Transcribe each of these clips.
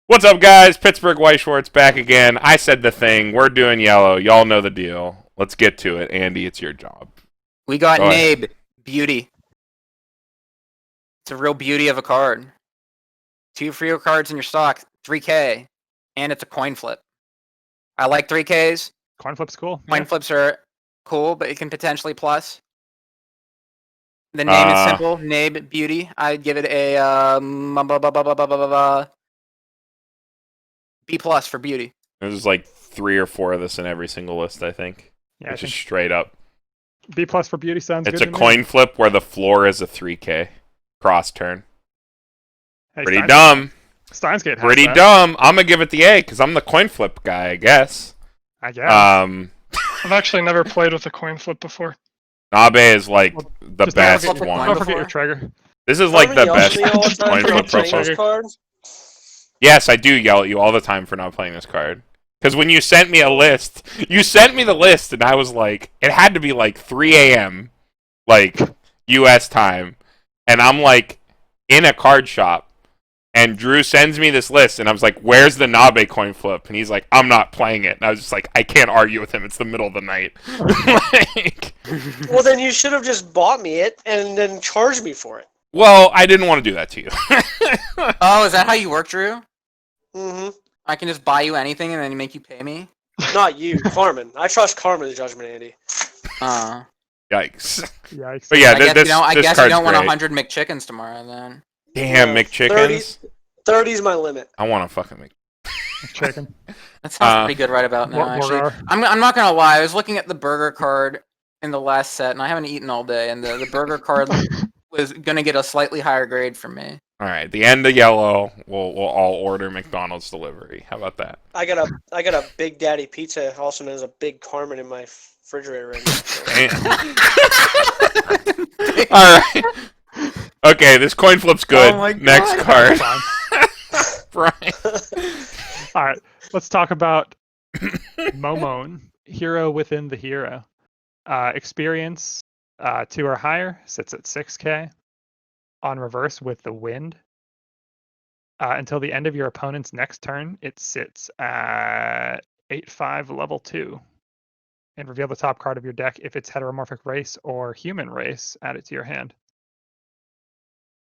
What's up, guys? Pittsburgh Weiss Schwarz back again. I said the thing. We're doing yellow. Y'all know the deal. Let's get to it. Andy, it's your job. We got Go ahead. Nabe. Beauty. It's a real beauty of a card. 2 free cards in your stock. 3K. And it's a coin flip. I like 3Ks. Coin flip's cool. Coin flips are cool, but it can potentially plus. The name is simple. Nabe Beauty. I'd give it a B plus for beauty. There's like 3 or 4 of this in every single list, I think. Yeah, Which is straight up. B plus for beauty sounds It's good. a coin flip where the floor is a 3K. Cross turn. Hey, Pretty dumb. Steins Gate has Pretty that, dumb. I'm going to give it the A because I'm the coin flip guy, I guess. I guess. I've actually never played with a coin flip before. Nabe is like the just best don't forget- one. Don't forget your trigger. This is like the best coin flip profile. Yes, I do yell at you all the time for not playing this card. Because when you sent me a list, you sent me the list, and I was like, it had to be like 3 a.m., like, U.S. time. And I'm like, in a card shop, and Drew sends me this list, and I was like, where's the Nabe coin flip? And he's like, I'm not playing it. And I was just like, I can't argue with him. It's the middle of the night. Like, Well, then you should have just bought me it and then charged me for it. well, I didn't want to do that to you. Oh, is that how you work, Drew? Mm-hmm. I can just buy you anything and then make you pay me? Not you, Carmen. I trust Carmen's judgment, Andy. Yikes. Yikes. But yeah, I guess, this you card's don't want great. 100 McChickens tomorrow, then. Damn, Yeah, McChickens. 30's my limit. I want to fucking make. Chicken. That sounds pretty good right about now, actually. More I'm not gonna lie. I was looking at the burger card in the last set, and I haven't eaten all day, and the burger card was gonna get a slightly higher grade from me. All right, the end of yellow. We'll all order McDonald's delivery. How about that? I got a Big Daddy pizza, also known as a Big Carmen, in my refrigerator right now. So. All right. Okay, this coin flip's good. Oh my God. Next card. Brian. All right, let's talk about Momon, Hero Within the Hero. Experience 2 or higher, sits at 6K. On reverse with the wind. Until the end of your opponent's next turn, it sits at 8/5 level 2. And reveal the top card of your deck. If it's heteromorphic race or human race, add it to your hand.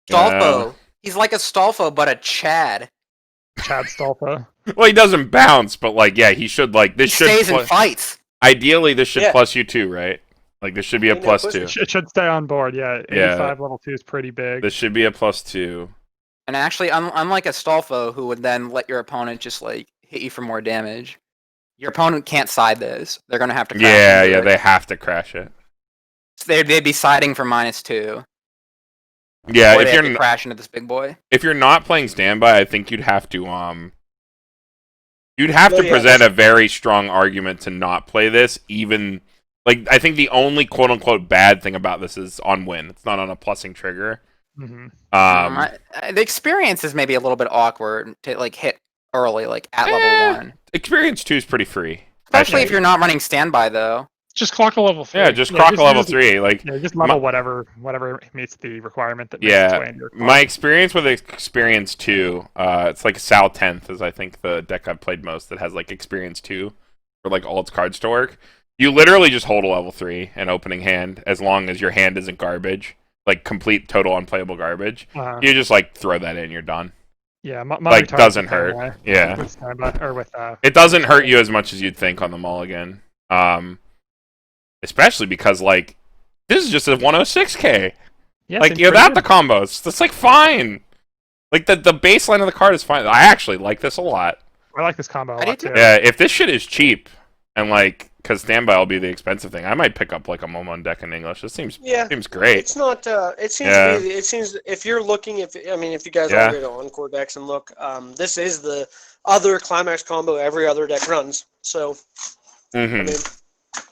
Stolfo. He's like a Stolfo, but a Chad. Chad Stolfo. Well, he doesn't bounce, but like, yeah, he should like this He should. stays and fights. Ideally, this should Yeah. plus you 2, right? Like this should be a Yeah, plus plus 2. It should stay on board, yeah. 85 level 2 is pretty big. This should be a plus 2. And actually, unlike a Stolfo, who would then let your opponent just like hit you for more damage, your opponent can't side this. They're gonna have to. Crash Yeah, into yeah, it. they have to crash it. So they'd be siding for -2. Yeah, Or if they you're have to crash into this big boy. if you're not playing standby, I think you'd have to Well, yeah, present a very strong argument to not play this. Even like I think the only quote unquote bad thing about this is on win. It's not on a plussing trigger. Mhm. The experience is maybe a little bit awkward to like hit early, like at level 1. Experience 2 is pretty free. Especially if you're not running standby, though. Just clock a level 3. Yeah, just Yeah, crock just a level use it. 3. Like Yeah, just level whatever meets the requirement that makes its way yeah, into your card. my experience with experience 2, it's like Sal 10th is I think the deck I've played most that has like experience 2 for like all its cards to work. You literally just hold a level 3 and opening hand as long as your hand isn't garbage, like complete total unplayable garbage. You just like throw that in, you're done. Yeah, my Like retard's doesn't the same hurt. way. Yeah. With standby, or with It doesn't hurt you as much as you'd think on the mulligan. Especially because like this is just a 106k. yeah, Like seems you know pretty that the combos. That's like fine. Like the baseline of the card is fine. I actually like this a lot. good. I like this combo a I lot do too. too. Yeah, if this shit is cheap and like because standby will be the expensive thing, I might pick up like a Momon deck in English. This seems great. It's not. It seems Yeah. to be. It seems if you're looking, if you guys Yeah. all go to Encore decks and look, this is the other climax combo every other deck runs. So I Mm-hmm. mean,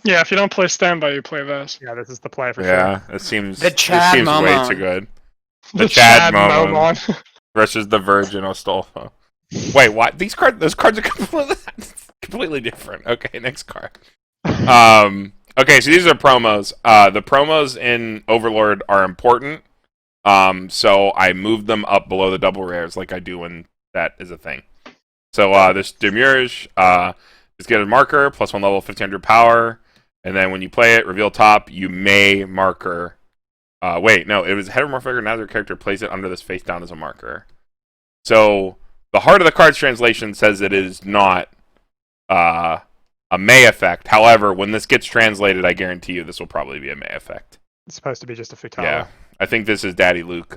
Yeah, if you don't play standby, you play this. Yeah, this is the play for sure. Yeah, it seems The Chad it seems way Momon. too good. The Chad Chad Momon. Momon. Versus the Virgin Ostolfo. Wait, what? Those cards are completely different. Okay, next card. Okay, so these are promos. The promos in Overlord are important. So I moved them up below the double rares like I do when that is a thing. So this Demurge is get a marker, +1 level, 1500 power, and then when you play it, reveal top, you may marker. Wait, no, it was heteromorphic or Nazarick character plays it under this face down as a marker. So the Heart of the Cards translation says it is not a May effect. However, when this gets translated, I guarantee you this will probably be a May effect. It's supposed to be just a Futaba. Yeah, I think this is Daddy Luke.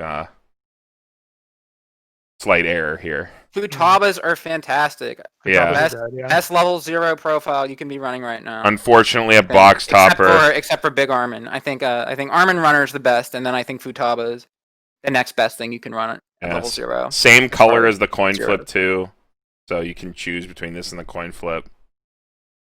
Slight error here. Futabas are fantastic. Yeah. Best level 0 profile you can be running right now. Unfortunately, a box topper. Except for Big Armin. I think Armin Runner is the best, and then I think Futaba is the next best thing you can run at level 0. Same color as the coin flip too, so you can choose between this and the coin flip.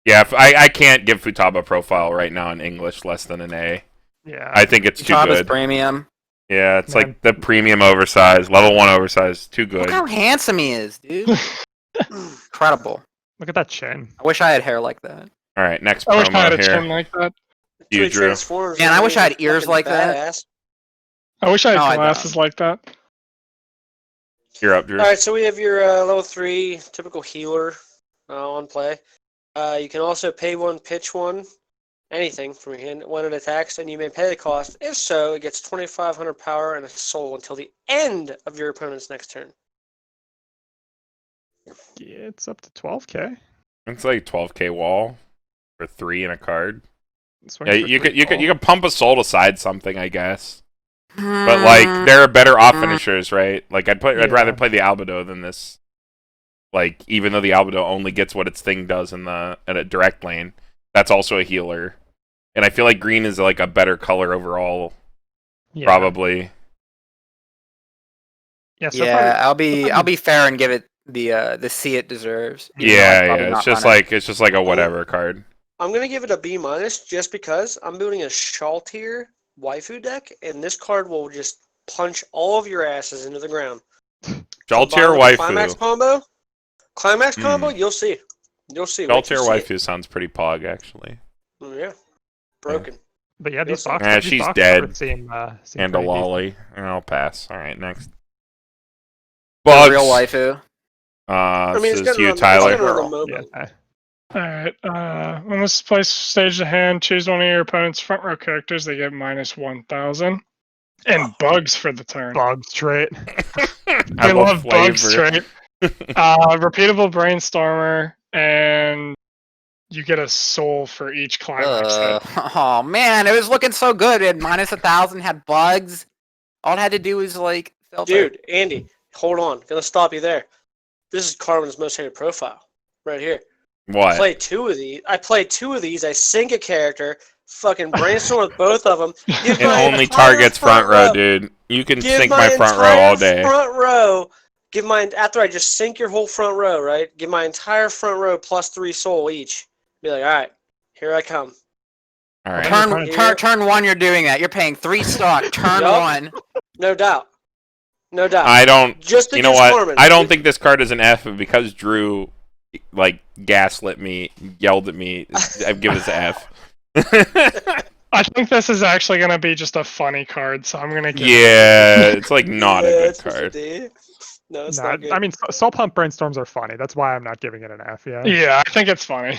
Yeah, I can't give Futaba profile right now in English less than an A. Yeah, I think it's too Futaba's good. premium. Yeah, it's like the premium oversized, level 1 oversized, too good. Look how handsome he is, dude. Incredible. Look at that chin. I wish I had hair like that. All right, next I wish I had promo a chin here. like that. You, Drew. Man, I wish I had ears like that. I wish I had No, I glasses like that. You're up, Drew. All right, so we have your level 3 typical healer on play. You can also pay 1, pitch 1, anything from your hand when it attacks, and you may pay the cost. If so, it gets 2,500 power and a soul until the end of your opponent's next turn. Yeah, it's up to 12k. It's like 12k wall for 3 and a card. Swing Yeah, for you 3 could pump a soul to side something, I guess. But Hmm. like there are better off finishers, right? Like I'd rather Yeah. play the Albedo than this. Like even though the Albedo only gets what its thing does in a direct lane, that's also a healer. And I feel like green is like a better color overall, Yeah. probably. Yeah, so Yeah, far, I'll be fair and give it the C it deserves. even though I'd Yeah, probably yeah. not It's just like a whatever card. I'm gonna give it a B- just because I'm building a Shawl tier waifu deck, and this card will just punch all of your asses into the ground. Jaltier Combined with Climax waifu. combo. Climax combo, you'll see. You'll see. Wait till Jaltier you see waifu sounds pretty pog, actually. it. Yeah. Broken. but yeah, these Yeah, boxes. she's dead. Seem And a pretty decent. lolly. And I'll pass. All right, next. The Bugs. real waifu. This is gonna you, run- Tyler. gonna run the Yeah. MOBA. Alright, when this place stage the hand, choose one of your opponent's front row characters. They get -1000. And bugs for the turn. Bugs trait. I love bugs trait. Repeatable brainstormer, and you get a soul for each climax hit. Oh man, it was looking so good. It had -1000, had bugs. All it had to do was like filter. Dude, Andy, hold on. Gonna stop you there. This is Carmen's most hated profile. Right here. What? I play 2 of these. I sync a character, fucking brainstorm with both of them. It only targets front row, dude. You can sync my front row all day. Front row. After I just sync your whole front row, right? Give my entire front row +3 soul each. Be like, all right, here I come. All right. Turn 1, you're doing that. You're paying 3 stock. Turn Yup. 1. No doubt. No doubt. I don't. Just You know against what? Carmen. I don't think this card is an F, but because Drew, like, gaslit me, yelled at me, I've given this an F. I think this is actually going to be just a funny card, so I'm going to give Yeah, it's like not a good it's just a card. D. No, it's Nah, not good. I mean, Soul Pump Brainstorms are funny. That's why I'm not giving it an F. Yeah. Yeah, I think it's funny.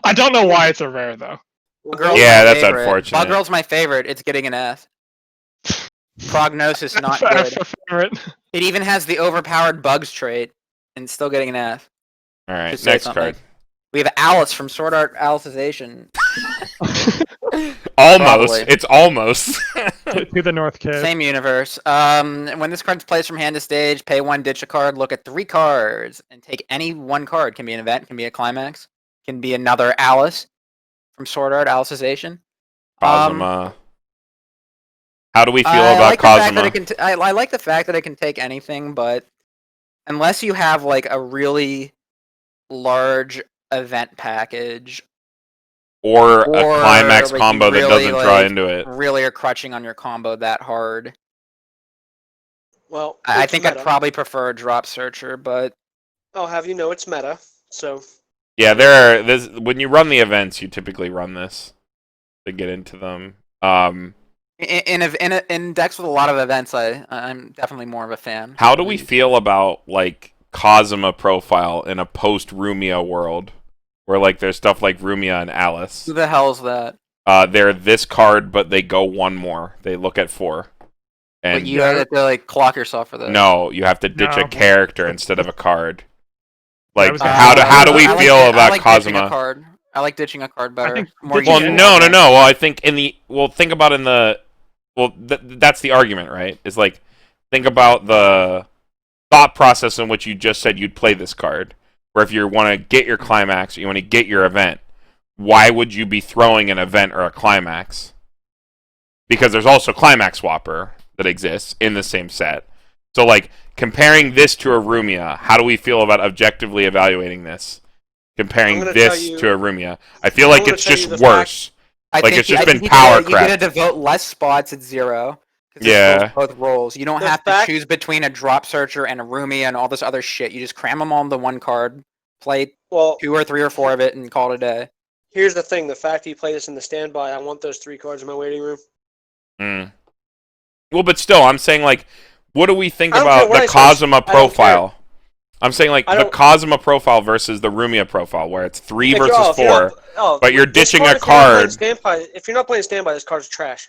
I don't know why it's a rare, though. Bug Girl's Yeah, my that's favorite. unfortunate. Bug Girl's my favorite. It's getting an F. Prognosis not F good. for favorite. It even has the overpowered bugs trait, and still getting an F. All right, Just say next something. card. We have Alice from Sword Art Alicization. Almost. Probably. It's almost. To the North Kid. Same universe. When this card's placed from hand to stage, pay 1, ditch a card, look at 3 cards, and take any 1 card. Can be an event, can be a climax, can be another Alice from Sword Art Alicization. Cosima. How do we feel I about like the fact that Cosima? it can I like the fact that it can take anything, but unless you have like a really large event package, Or a or, climax like, combo that really, doesn't draw like, into it. really are crutching on your combo that hard. Well, I it's think I'd meta. probably prefer a drop searcher, but I'll have you know it's meta. So Yeah, when you run the events, you typically run this to get into them. in decks with a lot of events, I'm definitely more of a fan. How do we feel about like Kazuma profile in a post-Rumia world, where like there's stuff like Rumia and Alice. Who the hell's that? They're this card, but they go one more. They look at 4. And But you have to like clock yourself for that. no, you have to ditch a character instead of a card. Like, was how do we feel about Kazuma? I like ditching a card better. think More ditching Well, Yeah. useful. no. Well, I think think about that's the argument, right? Is like, think about the thought process in which you just said you'd play this card. Where if you want to get your climax, or you want to get your event, why would you be throwing an event or a climax? Because there's also climax swapper that exists in the same set. So, like, comparing this to a Rumia, how do we feel about objectively evaluating this? Comparing this to a Rumia. I feel like it's just worse. It's just been power crap. You get to devote less spots at 0. Yeah. Both roles. You don't The have fact- to choose between a drop searcher and a Rumia and all this other shit. You just cram them all into one card, play Well, 2 or 3 or 4 of it, and call it a day. here's the thing: the fact you play this in the standby, I want those 3 cards in my waiting room. Well, but still, I'm saying, like, what do we think I don't about care what the I say. Kazuma I don't profile? I'm saying, like, I the don't- Kazuma profile versus the Rumia profile, where it's 3 versus 4. But you're this ditching a if you're not playing card. if you're not playing standby, this card's trash.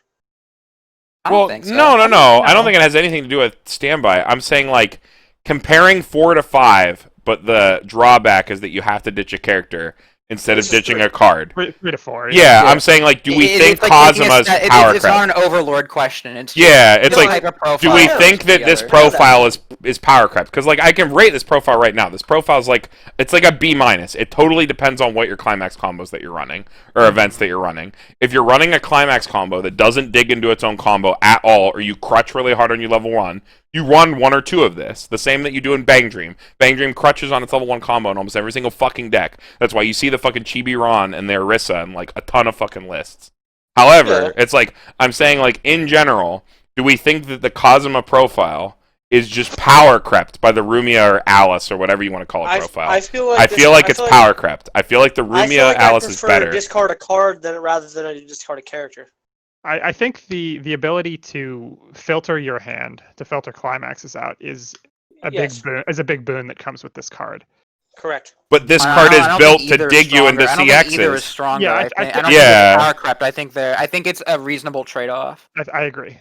I don't Well, think so. no. I No. don't think it has anything to do with standby. I'm saying, like, comparing 4 to 5, but the drawback is that you have to ditch a character instead of This is ditching 3. a card. 3 to 4. Yeah, I'm saying, like, do we think It's like Kazuma is taking power it's not crap? an Overlord question. It's Yeah, just it's the like, type of profile do we Yeah, think that this together. profile is power crept? Because, like, I can rate this profile right now. This profile is like, it's like a B-. It totally depends on what your climax combos that you're running or events that you're running. If you're running a climax combo that doesn't dig into its own combo at all, or you crutch really hard on your level 1, you run 1 or 2 of this. The same that you do in Bang Dream. Bang Dream crutches on its level 1 combo in almost every single fucking deck. That's why you see the fucking Chibi Ron and the Orisa and, like, a ton of fucking lists. However, it's like, I'm saying, like, in general, do we think that the Kazuma profile is just power crept by the Rumia or Alice or whatever you want to call it profile? I feel like it's power crept. I feel like the Rumia Alice is better. I discard a card rather than I discard a character. I think the ability to filter your hand, to filter climaxes out, is a big boon that comes with this card. Correct. But this I card don't- is I don't built think to either is dig you stronger. into I don't think either is CXs. stronger. Yeah, I I don't think- think Yeah. it's power crept. I think it's a reasonable trade-off. I agree.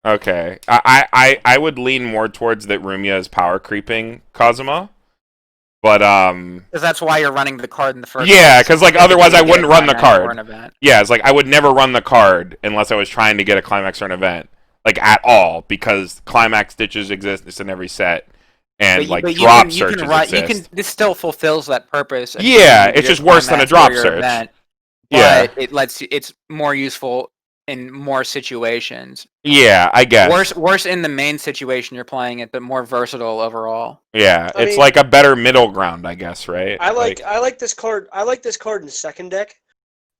Okay. I would lean more towards that Rumia is power creeping Kazuma. But Because that's why you're running the card in the first. yeah, place. because like You get otherwise to I get wouldn't a run the climax or card. an event. Yeah, it's like I would never run the card unless I was trying to get a climax or an event, like at all, because climax ditches exist in every set, and like drop searches exist. This still fulfills that purpose. of Yeah, giving it's you just worse than a climax drop for your search. event, Yeah. but it's more useful in more situations. Yeah, I guess. Worse in the main situation you're playing it, but more versatile overall. Yeah, I it's mean- like a better middle ground, I guess, right? I like this card. I like this card in second deck,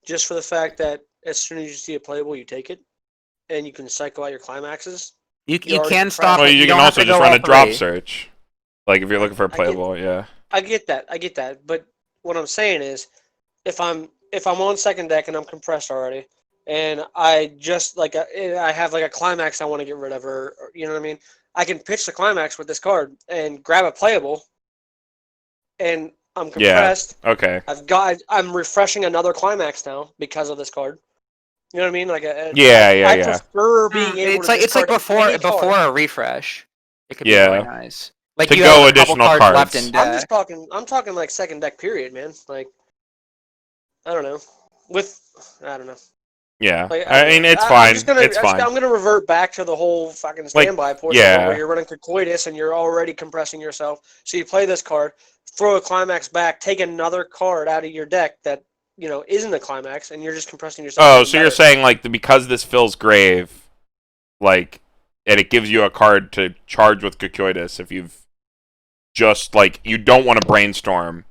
just for the fact that as soon as you see it playable, you take it, and you can cycle out your climaxes. You already can prepped. stop. Well, it. you can don't have also to just go run all a drop three. search, like if you're looking for a I get- playable. Yeah. I get that. But what I'm saying is, if I'm on second deck and I'm compressed already, and I just like I have like a climax I want to get rid of, or you know what I mean, I can pitch the climax with this card and grab a playable, and I'm compressed. Okay. I'm refreshing another climax now because of this card. You know what I mean? Like I Yeah. prefer being able It's to like discard before any card. a refresh. It could Yeah. be really nice. Like To you go have a couple additional cards left cards. in I'm deck. just talking. I'm talking like second deck period, man. Like I don't know. I don't know. Yeah. Like, I mean, it's I'm fine. just gonna, It's fine. I'm gonna revert back to the whole fucking standby portion yeah. where you're running coitus and you're already compressing yourself. So you play this card, throw a climax back, take another card out of your deck that isn't a climax, and you're just compressing yourself. Oh, even so you're better. saying like because this fills grave, like, and it gives you a card to charge with Cocoitus if you've just like you don't want to brainstorm,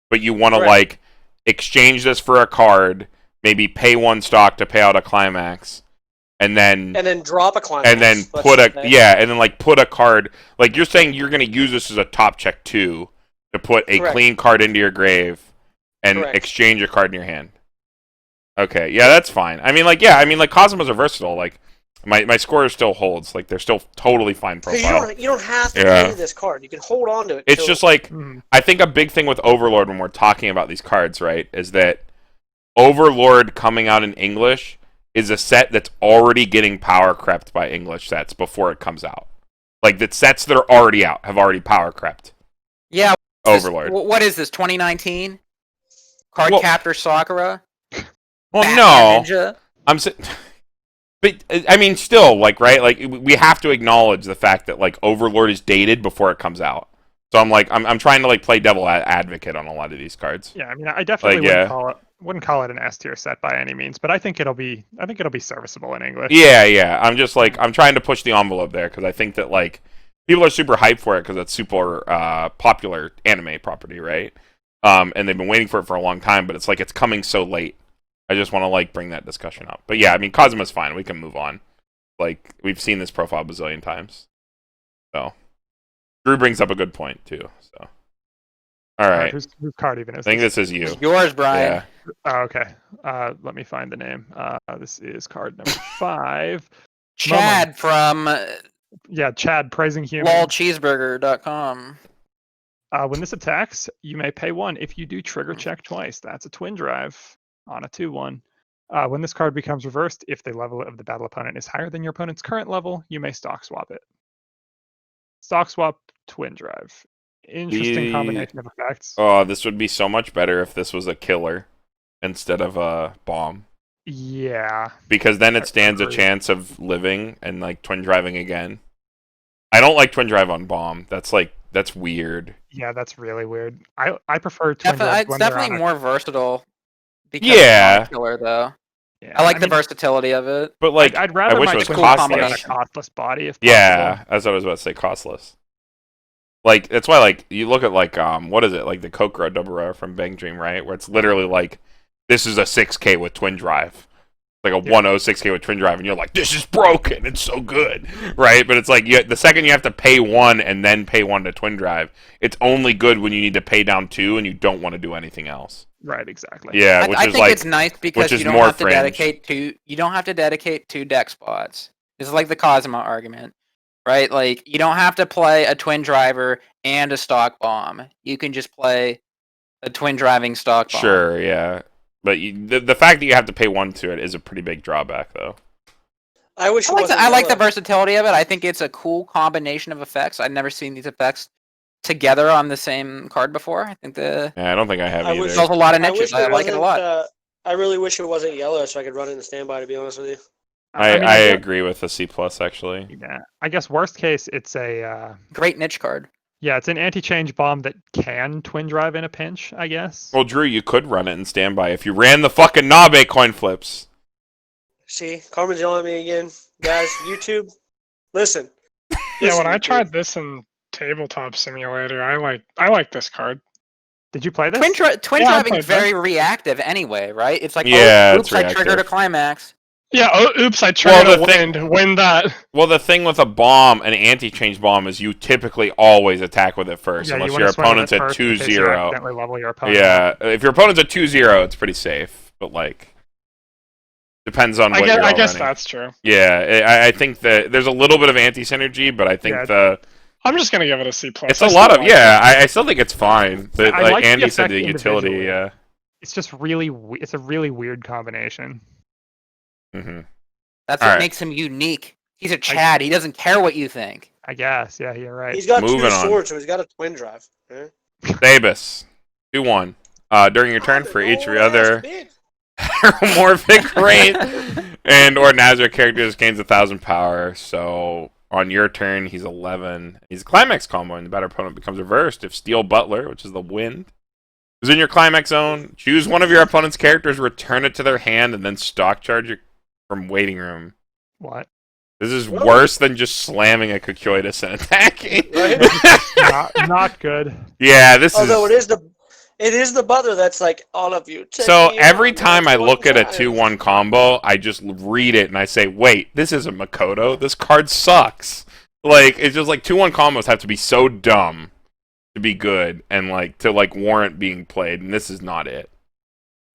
but you want to Correct. like exchange this for a card, maybe pay 1 stock to pay out a climax, and then drop a climax, and then let's put a say. and then like put a card, like you're saying you're gonna use this as a top check too, to put a Correct. clean card into your grave and Correct. exchange a card in your hand. Okay, yeah, that's fine. I mean, like Cosmos are versatile. Like, My score still holds. Like, they're still totally fine Because profile. you don't have to play this card. You can hold on to it. It's just like, I think a big thing with Overlord when we're talking about these cards, right, is that Overlord coming out in English is a set that's already getting power crept by English sets before it comes out. Like, the sets that are already out have already power crept. Yeah. Overlord. What is this, 2019? Card Captor Sakura? Well, Batman no. Ninja? But, I mean, still, like, right? Like, we have to acknowledge the fact that, like, Overlord is dated before it comes out. So I'm like, I'm trying to, like, play devil advocate on a lot of these cards. Yeah, I mean, I definitely wouldn't call it an S tier set by any means, but I think it'll be serviceable in English. Yeah. I'm just like, I'm trying to push the envelope there because I think that, like, people are super hyped for it because it's super popular anime property, right? And they've been waiting for it for a long time, but it's like it's coming so late. I just want to, like, bring that discussion up. But yeah, I mean, Kazuma's fine. We can move on. Like, we've seen this profile a bazillion times. So, Drew brings up a good point, too. So, all right. Whose card even is I think this is you. It's yours, Brian. Yeah. Oh, okay. Let me find the name. This is card number 5. Chad from... Chad, Praising Human. LOLcheeseburger.com. When this attacks, you may pay 1 if you do trigger check twice. That's a twin drive on a 2/1. When this card becomes reversed, if the level of the battle opponent is higher than your opponent's current level, you may stock swap it. Stock swap, twin drive. Interesting combination of effects. Oh, this would be so much better if this was a killer instead of a bomb. Yeah. Because then it stands a chance of living and, like, twin driving again. I don't like twin drive on bomb. That's weird. Yeah, that's really weird. I prefer twin drive. It's definitely more versatile. Because yeah. Killer, though. Yeah, I like the versatility of it. But, like, I'd rather I wish my it was twin costless. on a costless body if possible. Yeah, that's what I was about to say, costless. Like, that's why, like, you look at, like, what is it? Like, the Kokoro Dobura from Bang Dream, right? Where it's literally, like, this is a 6K with twin drive. Like a 1.0 6K with twin drive, and you're like, this is broken, it's so good, right? But it's like, the second you have to pay 1 and then pay 1 to twin drive, it's only good when you need to pay down 2 and you don't want to do anything else. Right, exactly. Yeah, I think it's nice because you don't have to dedicate two deck spots. This is like the Kazuma argument, right? Like, you don't have to play a twin driver and a stock bomb. You can just play a twin driving stock bomb. Sure, yeah. But the fact that you have to pay 1 to it is a pretty big drawback, though. I like the versatility of it. I think it's a cool combination of effects. I've never seen these effects together on the same card before. I think I don't think I have either. There's a lot of niches. I like it a lot. I really wish it wasn't yellow so I could run it in standby, to be honest with you. I agree with the C+, actually. Yeah. I guess worst case, it's a... great niche card. Yeah, it's an anti-change bomb that can twin drive in a pinch, I guess. Well, Drew, you could run it in standby if you ran the fucking Nabe coin flips. See, Carmen's yelling at me again. Guys, YouTube, listen. Yeah, when I tried this in Tabletop Simulator, I like this card. Did you play this? Twin driving is very reactive anyway, right? It's like, oops, I triggered a climax. Yeah, oops, I triggered a win that. Well, the thing with a bomb, an anti-change bomb, is you typically always attack with it first, unless your opponent's at 2-0. Yeah, if your opponent's at 2-0, it's pretty safe, but, like, depends on what you're I guess running. that's true. Yeah, I think that there's a little bit of anti-synergy, but I think I'm just going to give it a C+. It's a lot of... I still think it's fine. But, like Andy said, the utility, It's just really... It's a really weird combination. Mm-hmm. That's what makes him unique. He's a Chad. He doesn't care what you think. I guess. Yeah, you're right. He's got 2 swords, so he's got a twin drive. Yeah. Davis, 2-1. During your turn, for each of your other homomorphic rate and or Nazarick characters gains 1,000 power. So on your turn, he's 11. He's a climax combo, and the batter opponent becomes reversed if Steel Butler, which is the wind, is in your climax zone. Choose one of your opponent's characters, return it to their hand, and then stock charge it from waiting room. What? This is worse than just slamming a Cocoitus and attacking. not good. Yeah, this is... Although it is the butler that's like, all of you. So every time I look at a 2-1 combo, I just read it and I say, wait, this isn't Makoto. This card sucks. Like, it's just like 2-1 combos have to be so dumb to be good and, like, to, like, warrant being played, and this is not it.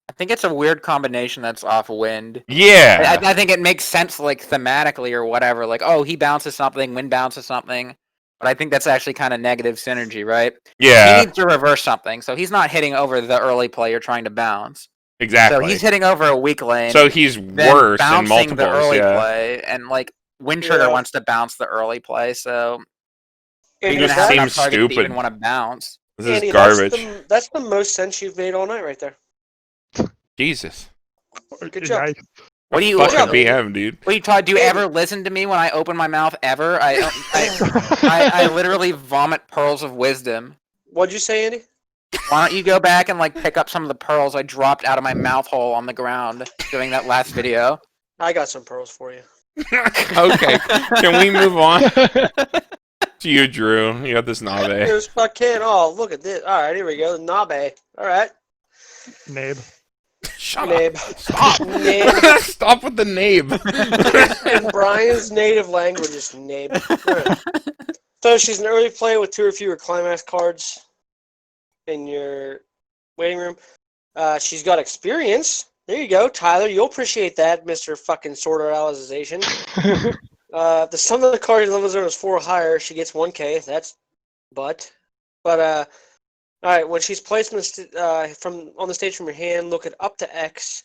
I think it's a weird combination that's off wind. Yeah. I think it makes sense, like, thematically or whatever. Like, oh, he bounces something, wind bounces something. But I think that's actually kind of negative synergy, right? Yeah. He needs to reverse something, so he's not hitting over the early play you're trying to bounce. Exactly. So he's hitting over a weak lane. So he's then worse in bouncing multiples. the early Yeah. play, and like Wind Trigger wants to bounce the early play, so Andy, you're gonna just have enough seems targets to stupid. even want to bounce. This Andy, is garbage. That's the most sense you've made all night, right there. Jesus. Good job. Nice. What do you? Fucking job, PM, dude. What do you talk? Do you Andy. ever listen to me when I open my mouth? Ever? I literally vomit pearls of wisdom. What'd you say, Andy? Why don't you go back and like pick up some of the pearls I dropped out of my mouth hole on the ground doing that last video? I got some pearls for you. Okay. Can we move on to you, Drew? You got this Nabe. There's fucking. Oh, look at this. All right, here we go. Nabe. All right. Nabe. Shut Nabe. up. Stop. Nabe. Stop with the nabe. In Brian's native language is Nabe. Right. So she's an early play with 2 or fewer climax cards in your waiting room. She's got experience. There you go, Tyler. You'll appreciate that, Mr. fucking Sword Art Alicization. The sum of the cards level 0 is 4 or higher. She gets 1k. That's but all right. When she's placed on the stage from your hand, look at up to X,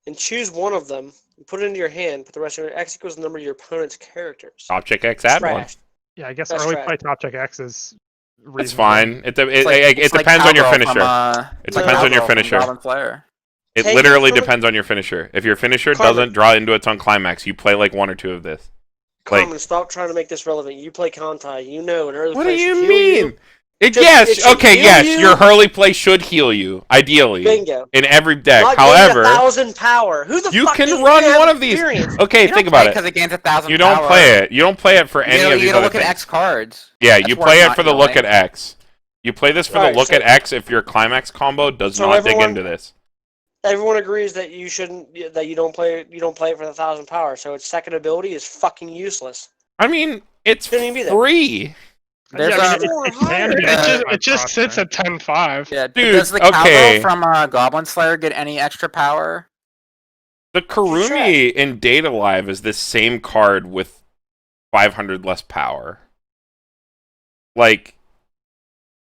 and choose one of them and put it into your hand. Put the rest of your X equals the number of your opponent's characters. Top check X add one. Trashed. Yeah, I guess That's early right. play top check X is reasonable. That's fine. It It's like depends on your Cowgirl finisher. From, It No. depends on your Cowgirl from finisher. Goblin Slayer. It Take literally it from- depends on your finisher. If your finisher Carmen. doesn't draw into its own climax, you play like 1 or 2 of this. Carmen, stop trying to make this relevant. You play Kantai. You know an early What do play should you heal mean? It It should heal yes, you. your Hurley play should heal you, ideally, Bingo. in every deck. Not However, gain 1,000 power. Who the you fuck can doesn't run have one of these. experience? Okay, think about it. Because it gains 1,000 You don't power. play it. You don't play it for any of You these gotta other look at things. X cards. Yeah, That's you where play it's it not for the look healing. at X. You play this for the Alright, look so- at X if your climax combo does So not dig everyone- into this. Everyone agrees that you shouldn't. That you don't play. You don't play it for the 1,000 power. So its second ability is fucking useless. I mean, it's Shouldn't even be there. free. There's Yeah, I a- mean, Or it can higher. be It just sits at 10-5. Yeah, Dude, does the okay. Cowgirl from Goblin Slayer get any extra power? The Karumi in Data Live is this same card with 500 less power. Like,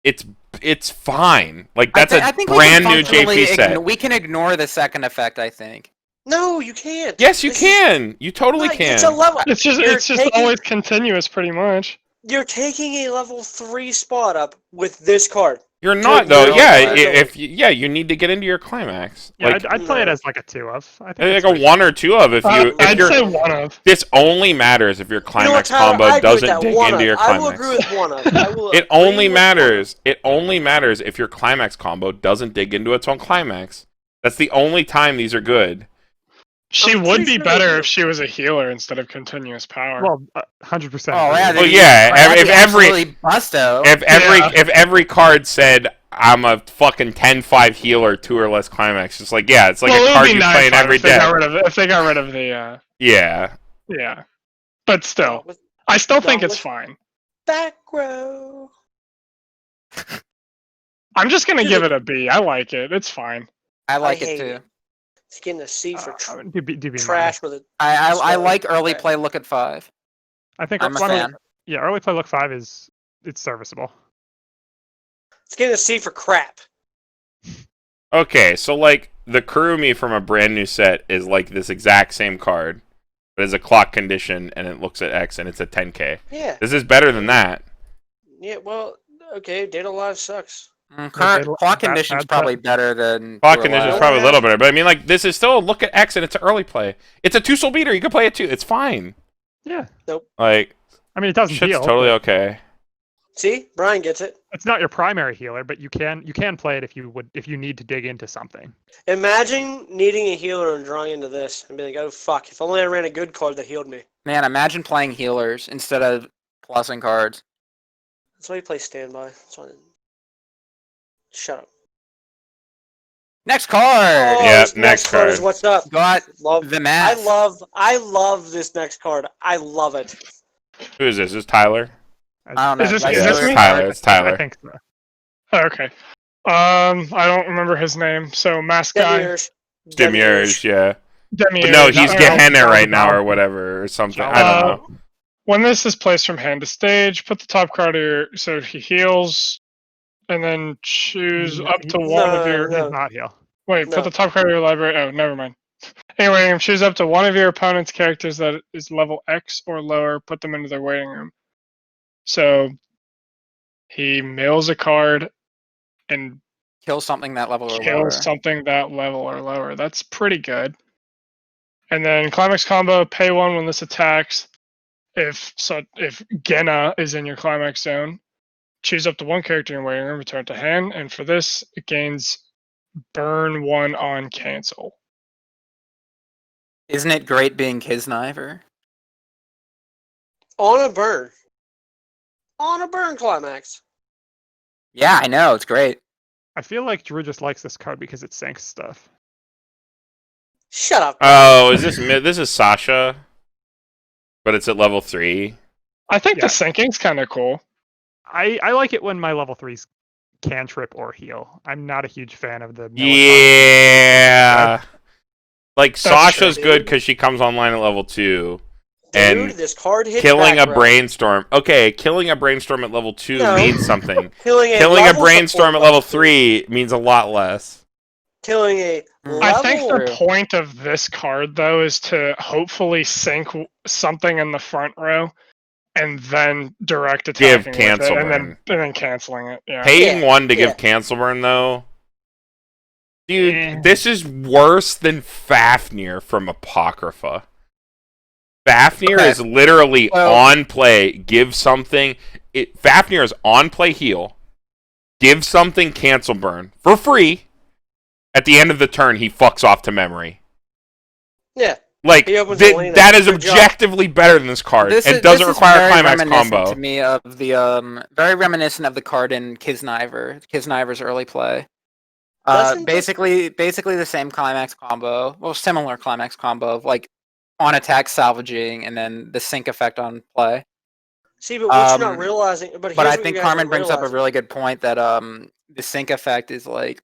it's fine. Like, that's I think brand we new can functionally JP set. we can ignore the second effect, I think. No, you can't. Yes, you This can. You totally is- can. It's a level. It's just taking- always continuous, pretty much. You're taking a level 3 spot up with this card. You're not though. no, Yeah, no. if you need to get into your climax. Yeah, Like, I'd play it No. as like a 2 of. I think like it's a reasonable. 1 or 2 of if you if I'd you're. say one of. This only matters if your You know what, climax Tyler? I combo agree with doesn't that. dig One into of. your I will climax. agree with one of. I will It agree only with matters. It only matters if your climax combo doesn't dig into its own climax. That's the only time these are good. She I'm would pretty be sure better they if she was a healer instead of continuous power. Well, 100%. Oh yeah, Well, dude, yeah, that'd if be every- absolutely busto. If every card said I'm a fucking 10-5 healer, 2 or less climax, it's like it's like well, a it would card be you play in 9-5 every if they got deck. rid of if they got rid of the Yeah. yeah. But one. still, With I still think Not it's with- fine. back row. I'm just gonna Dude, give it a B. I like it. It's fine. I like I it hate too. it. It's getting a C for Do be trash with it. I So, like early okay. play look at 5. I think I'm a one of- fan. Yeah, early play look 5 it's serviceable. It's getting a C for crap. Okay, so like the Kurumi from a brand new set is like this exact same card, but it's a clock condition and it looks at X and it's a 10k. Yeah. This is better than that. Yeah. Well, okay. Data Live sucks. Current they- clock bad- condition's bad probably set. better than Clock Blue condition is Alive. probably a little better, but I mean like this is still a look at X and it's an early play. It's a 2-soul beater. You can play it too. It's fine. Yeah. Like I mean, it doesn't shit's heal. totally but okay. See, Brian gets it. It's not your primary healer, but you can play it if you need to dig into something. Imagine needing a healer and drawing into this and being like, oh fuck, if only I ran a good card that healed me. Man, imagine playing healers instead of plussing cards. That's why you play standby. That's why. Shut up. Next card. Oh, Yeah, this next card is card. what's up. Got Love the math. I love this next card. I love it. Who is this? Is this Tyler? I don't know. Is this- Weiss is this Schwarz. me? Tyler. It's Tyler. I think so. Oh, okay. I don't remember his name. So mask guy. Demiurge. Yeah. Demiurge. No, he's Gehenna right now Jalabal. or whatever or something. Jalabal. I don't know. When this is placed from hand to stage, put the top card of your so he heals, and then choose up to one of your. He does not heal. Wait, No. put the top card of your library. Oh, never mind. Anyway, choose up to one of your opponent's characters that is level X or lower. Put them into their waiting room. So he mills a card and Kill something that level or lower. kills something that level or lower. That's pretty good. And then climax combo, pay one when this attacks. If Genna is in your climax zone, choose up to one character in your waiting room, return to hand, and for this it gains burn one on cancel. Isn't it great being Kisniver? On a burn. On a burn climax. Yeah, I know, it's great. I feel like Drew just likes this card because it sinks stuff. Shut up. Oh, is this is Sasha? But it's at level 3. I think Yeah. the sinking's kind of cool. I like it when my level 3s cantrip or heal. I'm not a huge fan of the Yeah. Like That's Sasha's true, good dude. because she comes online at level 2. Dude, And this card hits killing back a row. brainstorm. Okay, killing a brainstorm at level 2 No. means something. Killing Killing a level brainstorm at support level level 3 means a lot less. Killing a Mm. I level. think the True. point of this card, though, is to hopefully sink something in the front row and then direct Give attacking cancel with it, burn. and then canceling it. Yeah. Paying Yeah, 1 to yeah. give cancel burn, though. Dude, Eh. this is worse than Fafnir from Apocrypha. Fafnir Okay. is literally Well- on play, give something. Fafnir is on play heal, give something cancel burn for free. At the end of the turn, he fucks off to memory. Yeah. Like, He opens the lane that up. is Good job. objectively better than this card. This It is, doesn't this require a is very climax reminiscent combo. to me of the very reminiscent of the card in Kisniver's early play. Doesn't this- Basically the same climax combo. Well, similar climax combo of like on attack salvaging and then the sync effect on play. See, but what you're not Um, realizing. But, But here's I what think you guys Carmen aren't brings up a realizing. really good point that the sync effect is like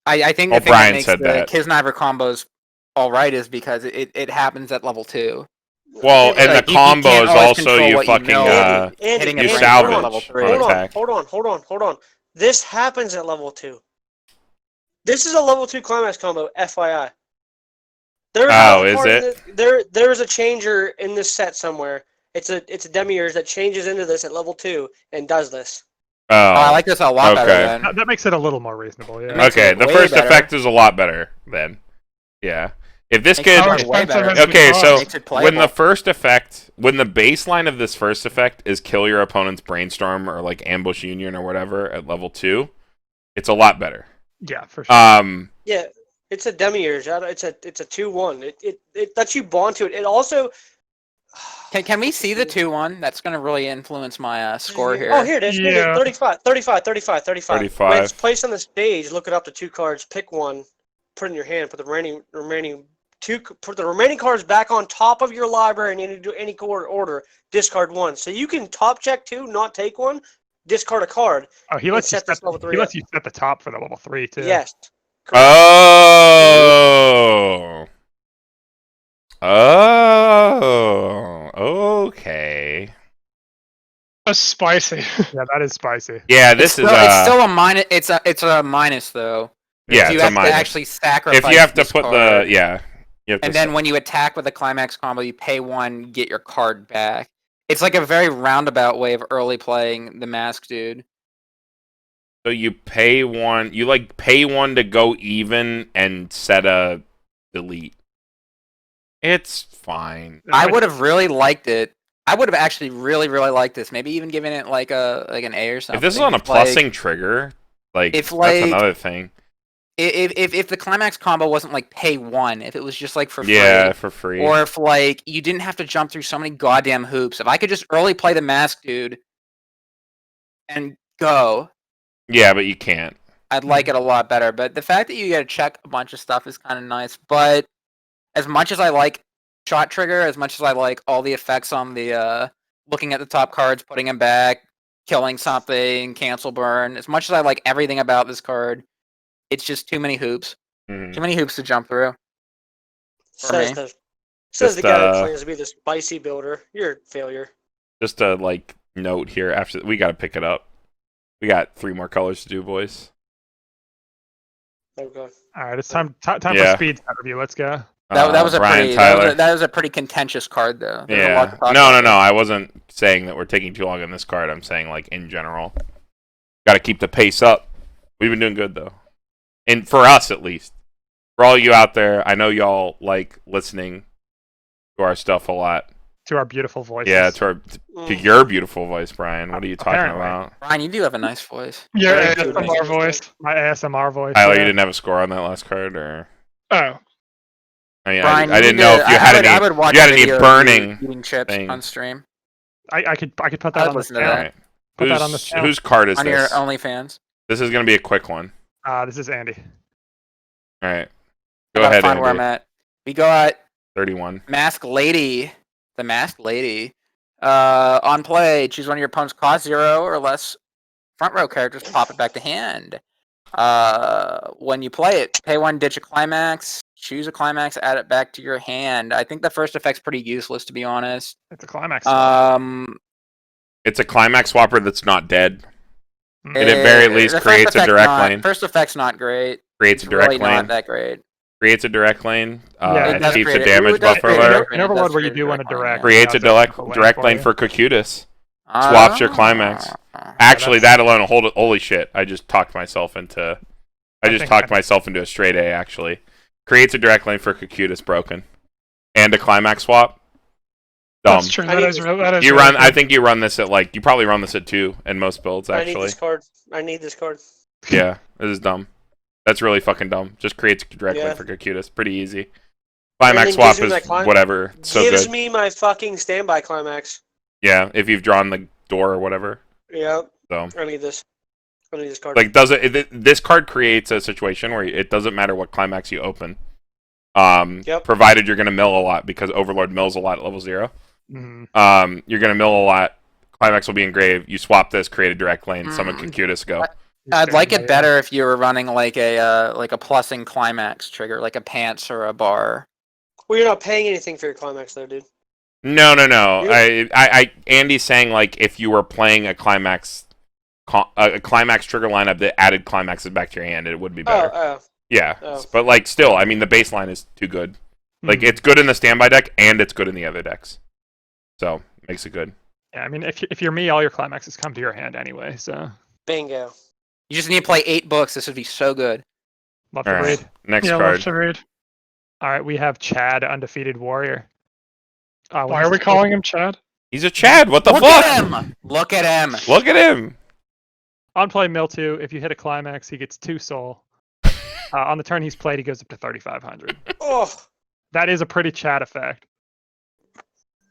I think the Oh, thing Brian that makes said the that. Kisniver combos all right is because it happens at level 2. Well, Yeah, and like, the you combo can't is always also control you what you fucking mill. Andy, hitting a you brain salvage on level 3. on Hold attack. on. This happens at level 2. This is a level 2 climax combo, FYI. There's Oh, one is part it? in there is a changer in this set somewhere. It's a Demiurge that changes into this at level 2 and does this. Oh, Oh, I like this a lot better okay. than. That makes it a little more reasonable, yeah. makes Okay, it the way first better. effect is a lot better then. Yeah. If this Makes it could... How way expensive better. is the Okay, cost? so Makes it when playable. the first effect, when the baseline of this first effect is kill your opponent's brainstorm or like ambush union or whatever at level 2, it's a lot better. Yeah, for sure. Yeah, it's a Demiurge. It's a 2/1. It lets you bond to it. It also Can we see the 2-1? That's going to really influence my score here. Oh, here it is. Here it Yeah. is. 35. When it's 35. placed on the stage, look it up to 2 cards, pick one, put it in your hand, put the remaining cards back on top of your library in any order, discard 1. So you can top check 2, not take 1, discard a card. Oh, he lets you set this level 3 he lets up. you set the top for the level 3 too. Yes. Correct. Oh. Oh. Okay. That's spicy. Yeah, that is spicy. Yeah, this is it's still a minus. It's a minus though. yeah, you it's a have minus. to actually sacrifice. If you have to this put card. the you have to And then when you attack with a climax combo, you pay 1, get your card back. It's like a very roundabout way of early playing the mask, dude. so you pay 1, you like pay 1 to go even and set a delete. It's fine. I would have really liked it. I would have actually really liked this. Maybe even given it like an A or something. If this is on a If, like, plussing trigger, like if, that's like, another thing. If the climax combo wasn't like pay 1, if it was just like for free. Yeah, for free. Or if like you didn't have to jump through so many goddamn hoops. If I could just early play the mask, dude, and go, Yeah, but you can't. I'd like it a lot better. But the fact that you get to check a bunch of stuff is kind of nice. But as much as I like shot trigger, as much as I like all the effects on the looking at the top cards, putting them back, killing something, cancel burn. As much as I like everything about this card, it's just too many hoops. Mhm. Too many hoops to jump through. Says me. the guy Just, that claims to be the spicy builder. You're a failure. Just a like note here. After we got to pick it up. We got 3 more colors to do, boys. Okay. All right, it's time for Yeah. speed stat review. Let's go. That was a Brian pretty Tyler. that was a pretty contentious card though. There's a lot Yeah. to talk No. about. I wasn't saying that we're taking too long on this card. I'm saying like in general. Got to keep the pace up. We've been doing good though, and for us at least. For all you out there, I know y'all like listening to our stuff a lot. To our beautiful voices. Yeah, to your beautiful voice, Brian. What are you talking Apparently. about? Brian, you do have a nice voice. Your Very good. ASMR voice. My ASMR voice. Tyler, yeah. you didn't have a score on that last card, or Oh, I mean, Brian, I you didn't need know to- if you I had would- any. I would watch you had a any video of burning you eating chips thing. on stream I could put I that would on the listen to channel. All right. Put that on the channel. Whose card is on your this? OnlyFans. This is going to be a quick one. This is Andy. All right. I Go gotta ahead, find where I'm Andy. at. We got 31. Masked Lady. The Masked Lady. On play, choose one of your opponent's cost 0 or less front row characters, pop it back to hand. When you play it, pay 1, ditch a climax, choose a climax, add it back to your hand. I think the first effect's pretty useless, to be honest. It's a climax. It's a climax swapper that's not dead. Mm. It at very least the first creates a effect's direct not- lane. First effect's not great. Creates a It's direct really lane. not that great. Creates a direct lane. Yeah, it It does keeps create a it. damage Ooh, it does buffer create a alert. direct In lane. It Overlord, does where you create a do want a direct lane, direct, yeah. Creates a yeah, direct lane for Cocutus. Swaps your climax. Actually, that alone will hold it. Holy shit! I just talked myself into. Myself into a straight A. Actually, creates a direct lane for Cocutus broken, and a climax swap. Dumb. that's true. That is You really run. good. I think you run this at like. You probably run this at 2 in most builds. I need Actually, this card. I need this card. yeah, this is dumb. That's really fucking dumb. Just creates a direct lane Yeah. for Cocutus. Pretty easy. And Climax then swap gives me is my whatever. It's so Gives good. me my fucking standby climax. Yeah, if you've drawn the door or whatever. Yep. So. I need this. I need this card. Like, this card creates a situation where it doesn't matter what climax you open. Yep. Provided you're going to mill a lot, because Overlord mills a lot at level 0. Mhm. You're going to mill a lot. Climax will be engraved. You swap this, create a direct lane, summon Cocutus, go. I'd like it better if you were running like a plussing climax trigger, like a pants or a bar. Well, you're not paying anything for your climax, though, dude. No. Really? Andy's saying, like, if you were playing a climax trigger lineup that added climaxes back to your hand, it would be better. Oh. Yeah, Oh. but like still, I mean, the baseline is too good. Like it's good in the standby deck and it's good in the other decks, so makes it good. Yeah, I mean, if you're me, all your climaxes come to your hand anyway. So Bingo. You just need to play 8 books. This would be so good. love All to right, read. next yeah, card. love to read. All right, we have Chad, undefeated warrior. Why are we calling him Chad? He's a Chad. What the Look fuck? at him! Look at him! Look at him. On play, mill 2. If you hit a climax, he gets 2 soul. On the turn he's played, he goes up to 3,500. Oh. That is a pretty Chad effect.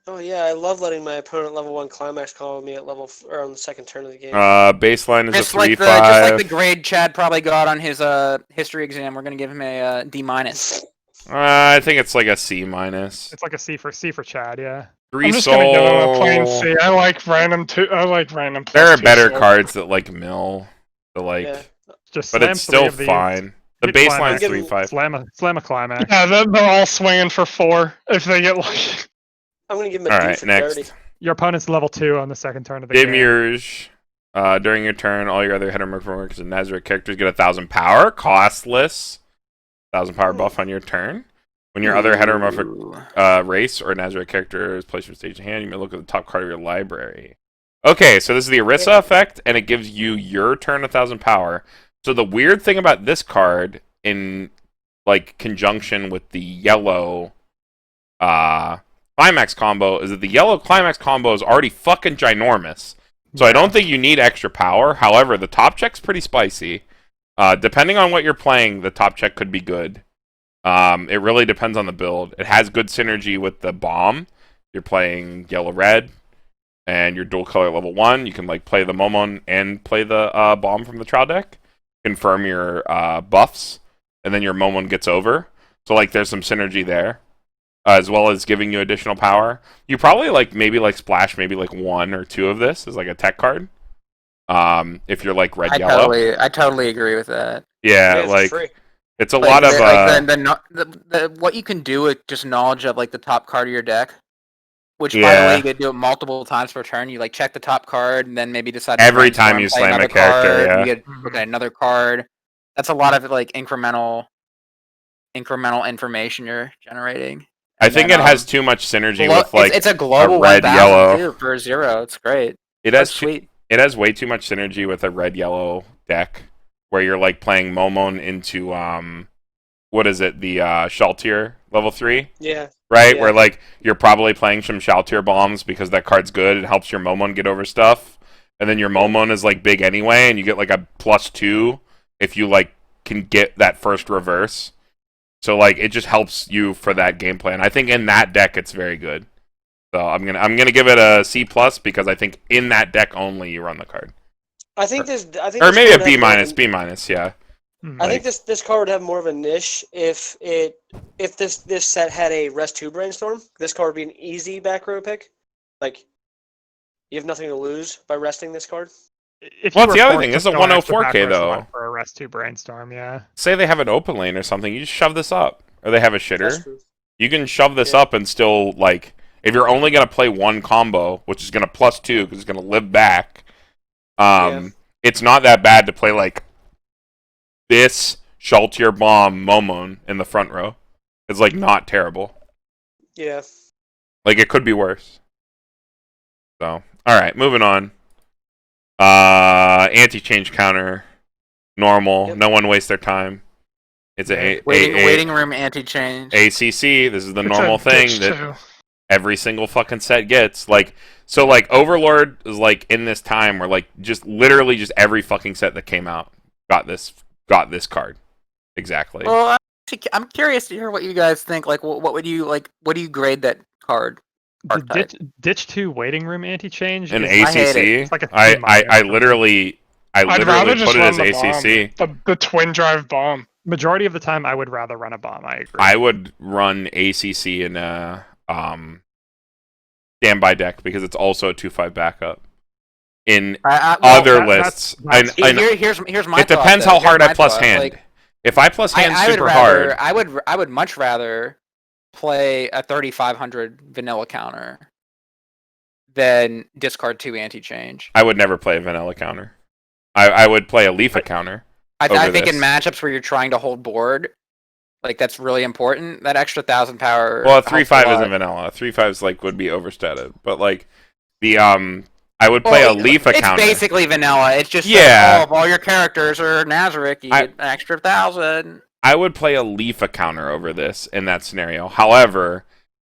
Oh yeah, I love letting my opponent level 1 climax call me at or on the second turn of the game. Baseline is Just a like 3/5. just like the grade Chad probably got on his history exam, we're gonna give him a D-. I think it's like a C minus. It's like a C for Chad, yeah. 3 I'm just soul. gonna give him a plain C. I like random plus There are 2 better soul. cards that like mill. The like, Yeah. Just but slam it's 3 still of these. fine. The Hit baseline's climax, 3/5. Slam a climax. Yeah, they're all swinging for 4 if they get lucky. I'm gonna give him a All D right, for next. 30. Your opponent's level 2 on the second turn of the game. Dimurge. During your turn, all your other header workers and Nazarick characters get 1,000 power, costless. 1,000 power buff on your turn. When your other header race or Nazarick character is placed from stage to hand, you may look at the top card of your library. Okay, so this is the Orisa effect, and it gives you your turn 1,000 power. So the weird thing about this card, in like conjunction with the yellow climax combo, is that the yellow climax combo is already fucking ginormous. So I don't think you need extra power. However, the top check's pretty spicy. Depending on what you're playing, the top check could be good. It really depends on the build. It has good synergy with the bomb. You're playing yellow-red, and you're dual color level 1. You can like play the Momon and play the bomb from the trial deck. Confirm your buffs, and then your Momon gets over. So like there's some synergy there. As well as giving you additional power. You probably maybe splash maybe 1 or 2 of this as like a tech card. If you're like red yellow. I totally agree with that. Yeah, it's like free. it's a lot of what you can do with just knowledge of like the top card of your deck, which by the Yeah. way you could do it multiple times per turn. You like check the top card and then maybe decide to Every time brainstorm, you play slam a another character, card, yeah. you get look at another card. That's a lot of like incremental information you're generating. I think it has too much synergy with like it's a global red 1000 yellow too for 0. It's great. It That's has sweet. It has way too much synergy with a red yellow deck where you're like playing Momon into what is it, the Shaltir level 3? Yeah. Right? Yeah. Where like you're probably playing some Shaltir bombs because that card's good. It helps your Momon get over stuff. And then your Momon is like big anyway, and you get like a +2 if you like can get that first reverse. So like it just helps you for that gameplay. And I think in that deck it's very good. So I'm gonna give it a C+ because I think in that deck only you run the card. I think this. I think Or this maybe a card B has more of minus, a- B minus, yeah. I think this card would have more of a niche if this set had a rest 2 brainstorm. This card would be an easy back row pick. Like you have nothing to lose by resting this card. If Well, you it's the were other forced thing, to it's a go an extra 104K backwards though. one for a rest 2 brainstorm, yeah. Say they have an open lane or something, you just shove this up. Or they have a That's shitter. true. You can shove this Yeah. up and still like if you're only gonna play one combo, which is gonna +2 because it's gonna live back. It's not that bad to play like this Shaltir bomb Momon in the front row. It's like not terrible. Yeah. Like it could be worse. So alright, moving on. Anti-change counter. Normal. Yep. No one waste their time. It's waiting room anti-change. ACC. This is the It's normal a thing bitch, that too. every single fucking set gets. Like so like Overlord is like in this time where like just literally just every fucking set that came out got this card. Exactly. Well, I'm curious to hear what you guys think. Like, what would you like? What do you grade that card? The Archetype? ditch 2 waiting room anti-change An is I hate ACC. it. It's like a I C-. literally I'd rather put just it run as the ACC. bomb. The twin drive bomb. Majority of the time, I would rather run a bomb. I agree. I would run ACC in a standby deck because it's also a 2/5 backup. In other lists, here's my. it depends how hard I plus hand. Like, if I plus hand I would super rather, hard, I would much rather play a 3500 vanilla counter than discard 2 anti-change. I would never play a vanilla counter. I would play a Leafa counter. I think this. in matchups where you're trying to hold board, like that's really important. That extra 1000 power. Well, a helps 3/5 lot. isn't vanilla. 3/5's like would be overstated, but like the I would play a Leafa counter. It's basically vanilla. It's just Yeah. if all your characters are Nazarick, you get an extra 1000. I would play a Leafa counter over this in that scenario. However,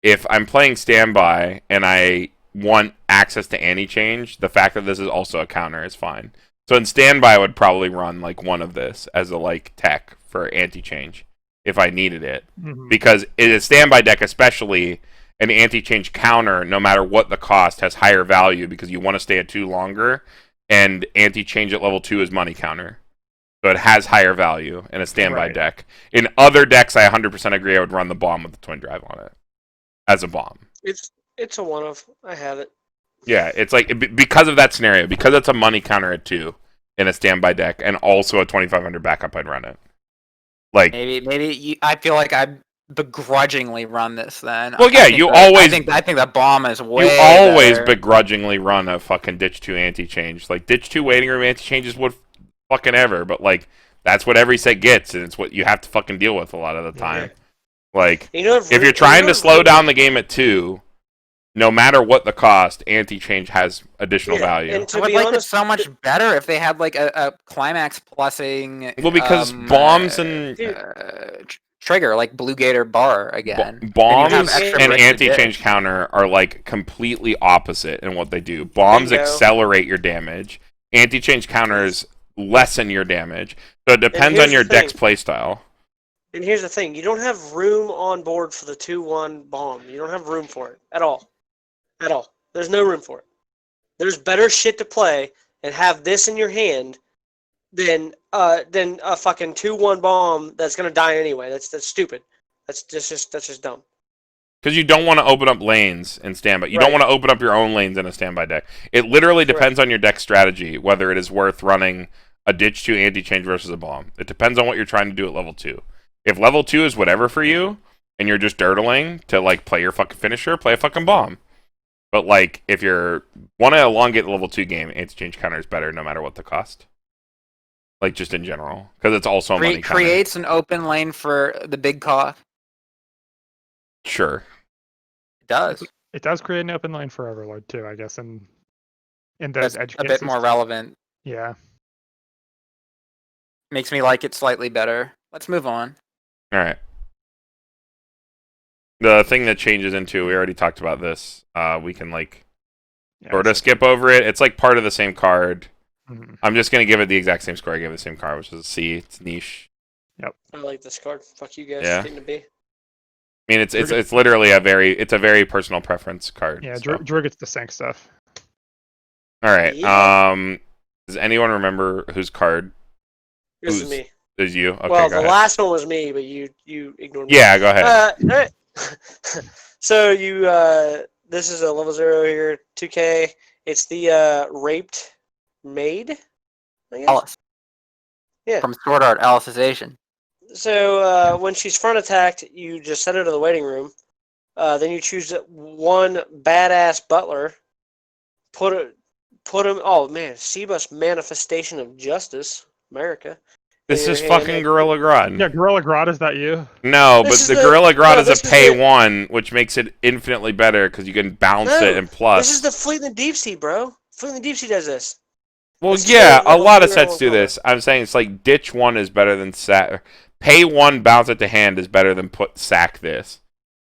if I'm playing standby and I want access to anti-change, the fact that this is also a counter is fine. So in standby, I would probably run like one of this as a like tech for anti-change if I needed it, because in a standby deck, especially an anti-change counter, no matter what the cost, has higher value because you want to stay at 2 longer, and anti-change at level 2 is money counter. So it has higher value in a standby deck. In other decks, I 100% agree I would run the bomb with the twin drive on it as a bomb. It's a one of. I have it. Yeah, it's like because of that scenario, because it's a money counter at 2 in a standby deck, and also a 2500 backup, I'd run it. Like maybe I feel like I'd begrudgingly run this then. Well, yeah, I think that bomb is way. You always better. begrudgingly run a fucking ditch 2 anti-change. Like ditch 2 waiting room anti-changes would fucking ever, but like that's what every set gets, and it's what you have to fucking deal with a lot of the time. Like if you're trying to slow down the game at 2, no matter what the cost, anti-change has additional value. And to I would be like honest, it so much better if they had like a climax plussing. Well, because bombs and trigger like Blue Gator bar again. Bombs extra and bricks to anti-change ditch. counter are like completely opposite in what they do. Bombs Bingo. accelerate your damage. Anti-change counters lessen your damage. So it depends on here's your the thing. deck's playstyle. And here's the thing: you don't have room on board for the 2/1 bomb. You don't have room for it at all. At all. There's no room for it. There's better shit to play and have this in your hand than a fucking 2/1 bomb that's gonna die anyway. That's stupid. That's just dumb. Because you don't want to open up lanes in standby. You don't Right. want to open up your own lanes in a standby deck. It literally depends on your deck strategy whether it is worth running a Ditch 2 anti-change versus a bomb. It depends on what you're trying to do at level 2. If level 2 is whatever for you, and you're just dirtling to like play your fucking finisher, play a fucking bomb. But like, if you're want to elongate the level 2 game, anti-change counter is better no matter what the cost. Like, just in general. Because it's also a money counter. Creates an open lane for the big cock. Sure. It does. It does create an open lane for Overlord too, I guess, in those That's edge a cases. bit more relevant. Yeah. Makes me like it slightly better. Let's move on. Alright. The thing that changes into, we already talked about this. We can like sort of skip over it. It's like part of the same card. Mhm. I'm just gonna give it the exact same score I gave the same card, which is a C. It's niche. I like this card. Fuck you guys. Yeah. Getting to be. I mean, it's literally a very personal preference card. Yeah, so. Drew gets the Sank stuff. All right. Yeah. Does anyone remember whose card This Who's- is me. is you? Okay, Well, go the ahead. last one was me, but you ignored me. Yeah, go ahead. So you, this is a level 0 here, 2K. It's the raped maid. I guess? Alice. Yeah. From Sword Art, Alicization. So when she's front attacked, you just send her to the waiting room. Then you choose one badass butler. Put him. Oh man, Sebas Manifestation of Justice, America. This in is your hand, fucking like- Gorilla Grodd. Yeah, Gorilla Grodd, is that you? No, but This is the the- Gorilla Grodd no, is a this is pay the- 1, which makes it infinitely better because you can bounce No, it and plus. This is the Fleet in the Deep Sea, bro. Fleet in the Deep Sea does this. Well, This is yeah, the a lot of level sets do 0 this. I'm saying it's like ditch 1 is better than sack. Pay 1, bounce it to hand is better than put sack this.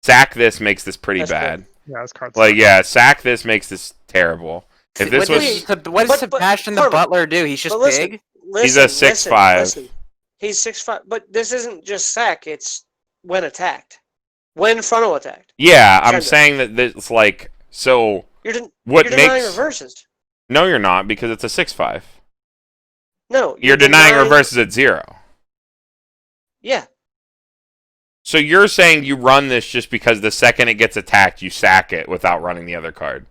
Sack this makes this pretty That's bad. Yeah, this card's Like, yeah, sack this makes this terrible. If this what was, what does but- Sebastian the Carmen, Butler do? He's just but listen, big. He's a 6'5". Listen. He's 6'5", but this isn't just sack. It's when attacked, when frontal attacked. yeah, I'm Kinda. saying that it's like so. You're, What you're denying makes reverses. no, you're not because it's a 6'5". No, You're denying reverses at 0. Yeah, So you're saying you run this just because the second it gets attacked, you sack it without running the other card.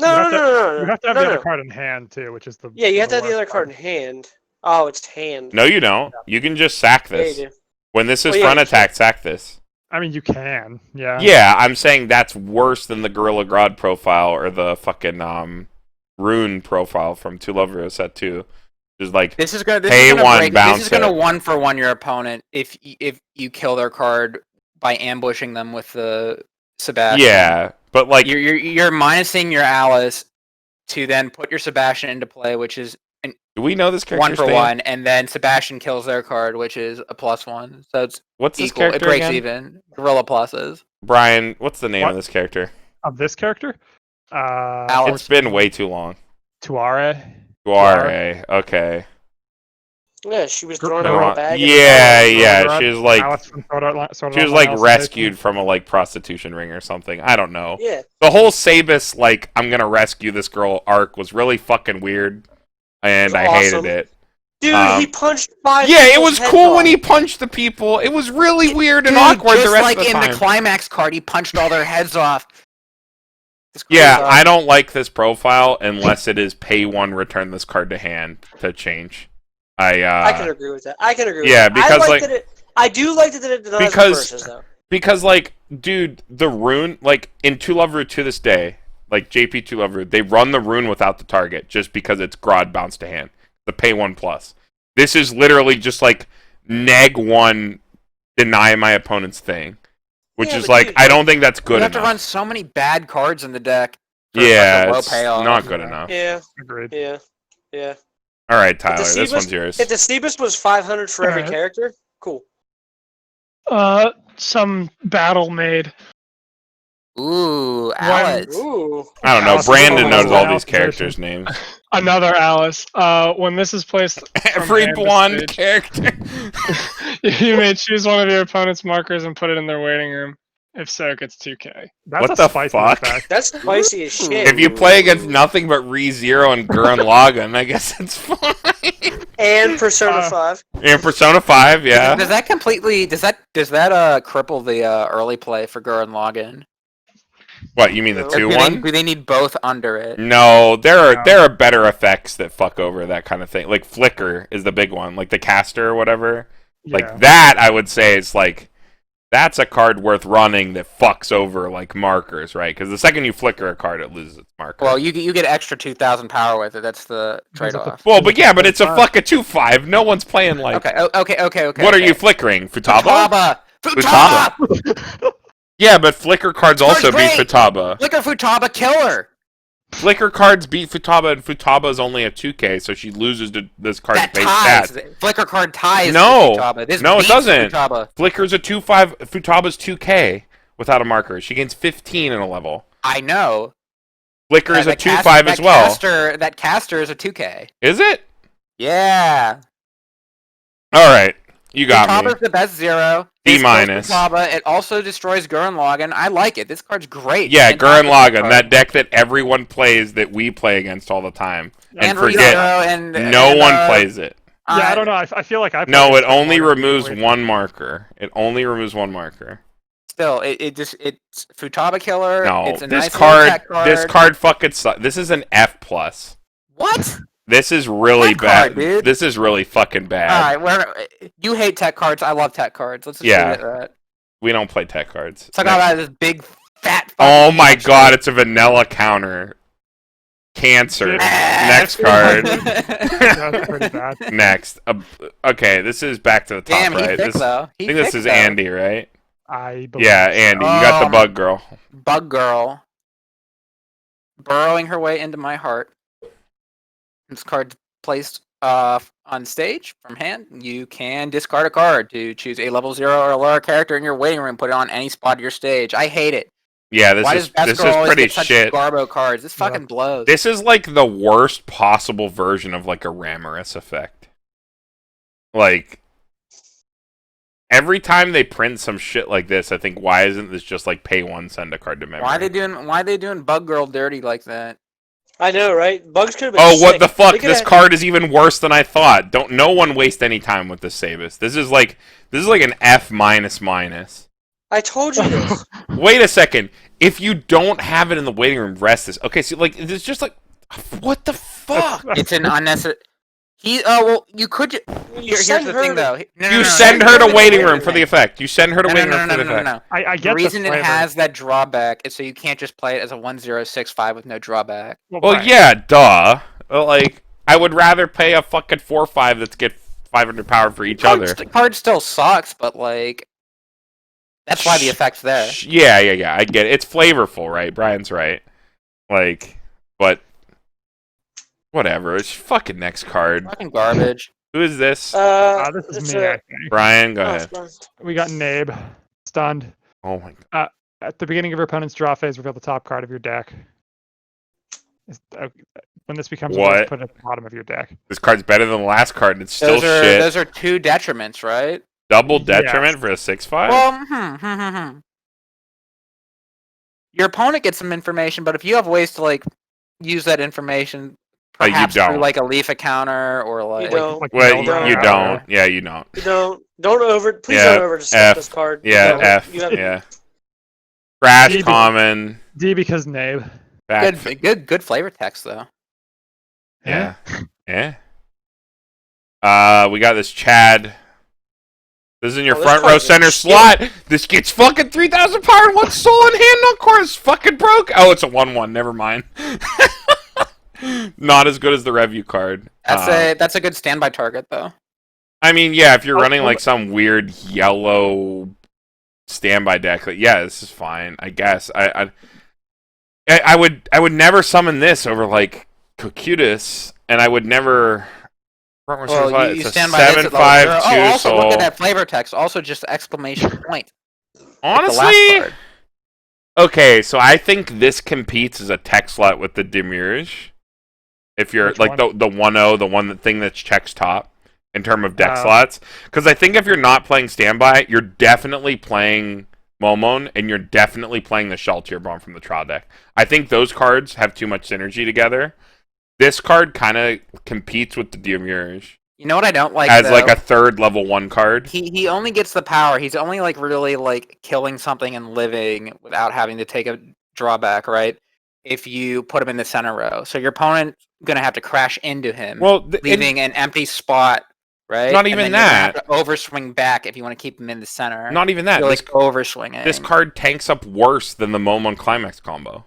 no, You no, have no, to- no, no, You have to have no, the no. other card in hand too, which is the Yeah, you have to have the worst other card in hand. Oh, it's hand. No, you don't. You can just sack Yeah, you this. do. When this is Well, yeah, front you attack, sack this. I mean, you can. Yeah. Yeah, I'm saying that's worse than the Gorilla Grodd profile or the fucking Rune profile from Two Lovers set 2. Just like This is gonna Pay this is gonna one, break, bounce this is gonna it. 1-for-1 your opponent if you kill their card by ambushing them with the Sebastian. yeah, but like You're minusing your Alice to then put your Sebastian into play, which is do we know this character's name? 1-for-1, and then Sebastian kills their card, which is a +1. So it's What's this equal. It character breaks again? even. Gorilla pluses. Brian, what's the name What? of this character? Of this character, Alice. It's been way too long. Tuare. Guare. Okay. Yeah, she was Gr- thrown Gorilla- in a bag. Yeah, Gorilla yeah. Grodd, She was like Alice from Sword Art she was like rescued from a like prostitution ring or something. I don't know. Yeah, The whole Sabus like I'm gonna rescue this girl arc was really fucking weird, and It was I hated awesome. it. dude, he punched 5. Yeah, it people's was heads cool when off. he punched the people. It was really weird and Dude, awkward just the rest like of the in time. the climax card, he punched all their heads off. It's Yeah, crazy. I don't like this profile unless it is pay 1, return this card to hand to change. I can agree with that. I can agree. yeah, with that. because, I like- that it, I do like that it denies Because- reverses though. Because, like, dude, the rune, like, in Two Love Root to this day, like, JP Two Love Root, they run the rune without the target just because it's Grodd bounce to hand. The pay 1 plus. This is literally just, like, neg 1, deny my opponent's thing. Which Yeah, is, but like, dude, I don't think that's You good have to enough. run so many bad cards in the deck. for Yeah, such a low it's payoff. not good enough. Yeah, Agreed. yeah. All right, If Tyler, the this Sebas- one's yours. If the Sebas was 500 for every Alright. character, cool. Some battle made. Ooh, Alice. Ooh. I don't know. Alice is Brandon almost knows all Alice these position. characters' names. Another Alice. When this is placed, Every hand to blonde stage. character. you may choose one of your opponent's markers and put it in their waiting room. If so, it gets 2K. That's What a the spicy fuck? effect. That's spicy as shit. If you play against nothing but ReZero and Gurren Lagann, I guess it's fine. And Persona 5. And Persona 5, yeah. Does that cripple the early play for Gurren Lagann? What, you mean the No. 2-1? Do they need both under it? No, there are better effects that fuck over that kind of thing. Like Flicker is the big one, like the caster or whatever. Yeah. Like that, I would say is like that's a card worth running that fucks over like markers, right? Because the second you flicker a card, it loses its marker. Well, you get extra 2,000 power with it. That's the trade-off. Well, but it's a fucking 2/5. No one's playing like. Okay. What are you flickering? Futaba? Futaba! Yeah, but flicker cards also beat great! Futaba. Flicker Futaba killer! Flicker cards beat Futaba, and Futaba's only a 2K, so she loses to this card That base ties. stats. Flicker card ties No. to Futaba. This No, it beats doesn't. Futaba. Flicker's a 2/5. Futaba's 2K without a marker. She gains 15 in a level. I know. Flicker is a 2/5 as well. That caster is a 2K. Is it? Yeah. All right, you got me. Futaba's the best zero. B-. Futaba. It also destroys Gurren Lagann. I like it. This card's great. Yeah, And Gurren Futaba's Lagann, card. that deck that everyone plays that we play against all the time. And forget, ReZero no one plays it. Yeah, I don't know. I feel like I. No, play it only Gurren Lagann removes way one marker. It only removes one marker. Still, it's Futaba killer. No, It's a this nice card, attack card. this card fucking sucks. This is an F+. What? This is really Tech bad. card, dude. This is really fucking bad. All right, you hate tech cards. I love tech cards. Let's just Yeah. leave it at that. We don't play tech cards. Let's talk about this big fat. Oh fucking my monster. god, it's a vanilla counter. Cancer. Next card. That's pretty bad. Next. Okay, this is back to the top, Damn, right? he thick though. I think this is Andy, right? I believe. Yeah, Andy. You got the bug girl. Bug girl, burrowing her way into my heart. This card placed on stage from hand. You can discard a card to choose a level 0 or lower character in your waiting room. Put it on any spot of your stage. I hate it. Yeah, Why this does is always pretty get such shit. Garbo cards. This fucking blows. This is like the worst possible version of like a Ramorous effect. Like every time they print some shit like this, I think, why isn't this just like pay one, send a card to memory? Why are they doing Bug Girl dirty like that? I know, right? Bugs could have been Oh, what sick. the fuck? They could This have- card is even worse than I thought. No one waste any time with this Sabus. This is like an F minus minus. I told you this. Wait a second. If you don't have it in the waiting room, rest this. Okay, so like it's just like what the fuck? It's an unnecessary. You could. Here's send the her thing, to- though. No, You no, send no, her no, to no, waiting no, room for the effect. You send her to waiting room for the effect. No. I The get reason the it flavor. has that drawback is so you can't just play it as a 1065 with no drawback. Well, right. yeah, duh. Well, like I would rather pay a fucking 4/5 that's get 500 power for each other. The card still sucks, but like that's why the effect's there. Yeah. I get it. It's flavorful, right? Brian's right. Like, but whatever. It's fucking next card. Fucking garbage. Who is this? This is it's me. a- I think. Brian, go oh, ahead. it's fine. We got Nabe, stunned. Oh my god. At the beginning of your opponent's draw phase, reveal the top card of your deck. When this becomes What? yours, put it at the bottom of your deck. This card's better than the last card. It's still shit. Those are two detriments, right? Double Yes. detriment for a 6/5? Well, Your opponent gets some information, but if you have ways to like use that information, You perhaps don't. through like a leaf encounter or like don't. Well, Zelda you or- don't. Yeah, you don't. You don't please Yeah, don't over just F. this card. Yeah, No, F. you have- Yeah. Crash, Maybe. common. D because Nabe. Back. good flavor text though. Yeah. Yeah. We got this Chad. This is in your Oh, this front row card's center shit. slot. This gets fucking 3,000 power and 1 soul in hand. No course. Fucking broke. Oh, it's a 1/1. Never mind. Not as good as the review card. That's a good standby target though. I mean, yeah, if you're running well, like some weird yellow standby deck, like, yeah, this is fine. I guess. I would never summon this over like Cocutus, and I would never. Well, you it's a stand by this at level 7/5 0. 2 Oh, also soul. look at that flavor text. Also, just exclamation point. The Honestly, last card. okay, so I think this competes as a tech slot with the Demiurge. If you're Which like one? the 1/0, the one thing that checks top in terms of deck Oh. slots, because I think if you're not playing standby, you're definitely playing Momon, and you're definitely playing the Shaltier Bomb from the trial deck. I think those cards have too much synergy together. This card kind of competes with the Demiurge. You know what I don't like as though? like a third level 1 card. He only gets the power. He's only like really like killing something and living without having to take a drawback, right? If you put him in the center row, so your opponent's gonna have to crash into him, Well, leaving an empty spot, right? Not And even then you're gonna that. have to overswing back if you want to keep him in the center. Not even that. You're like overswinging. This card tanks up worse than the Momon Climax combo.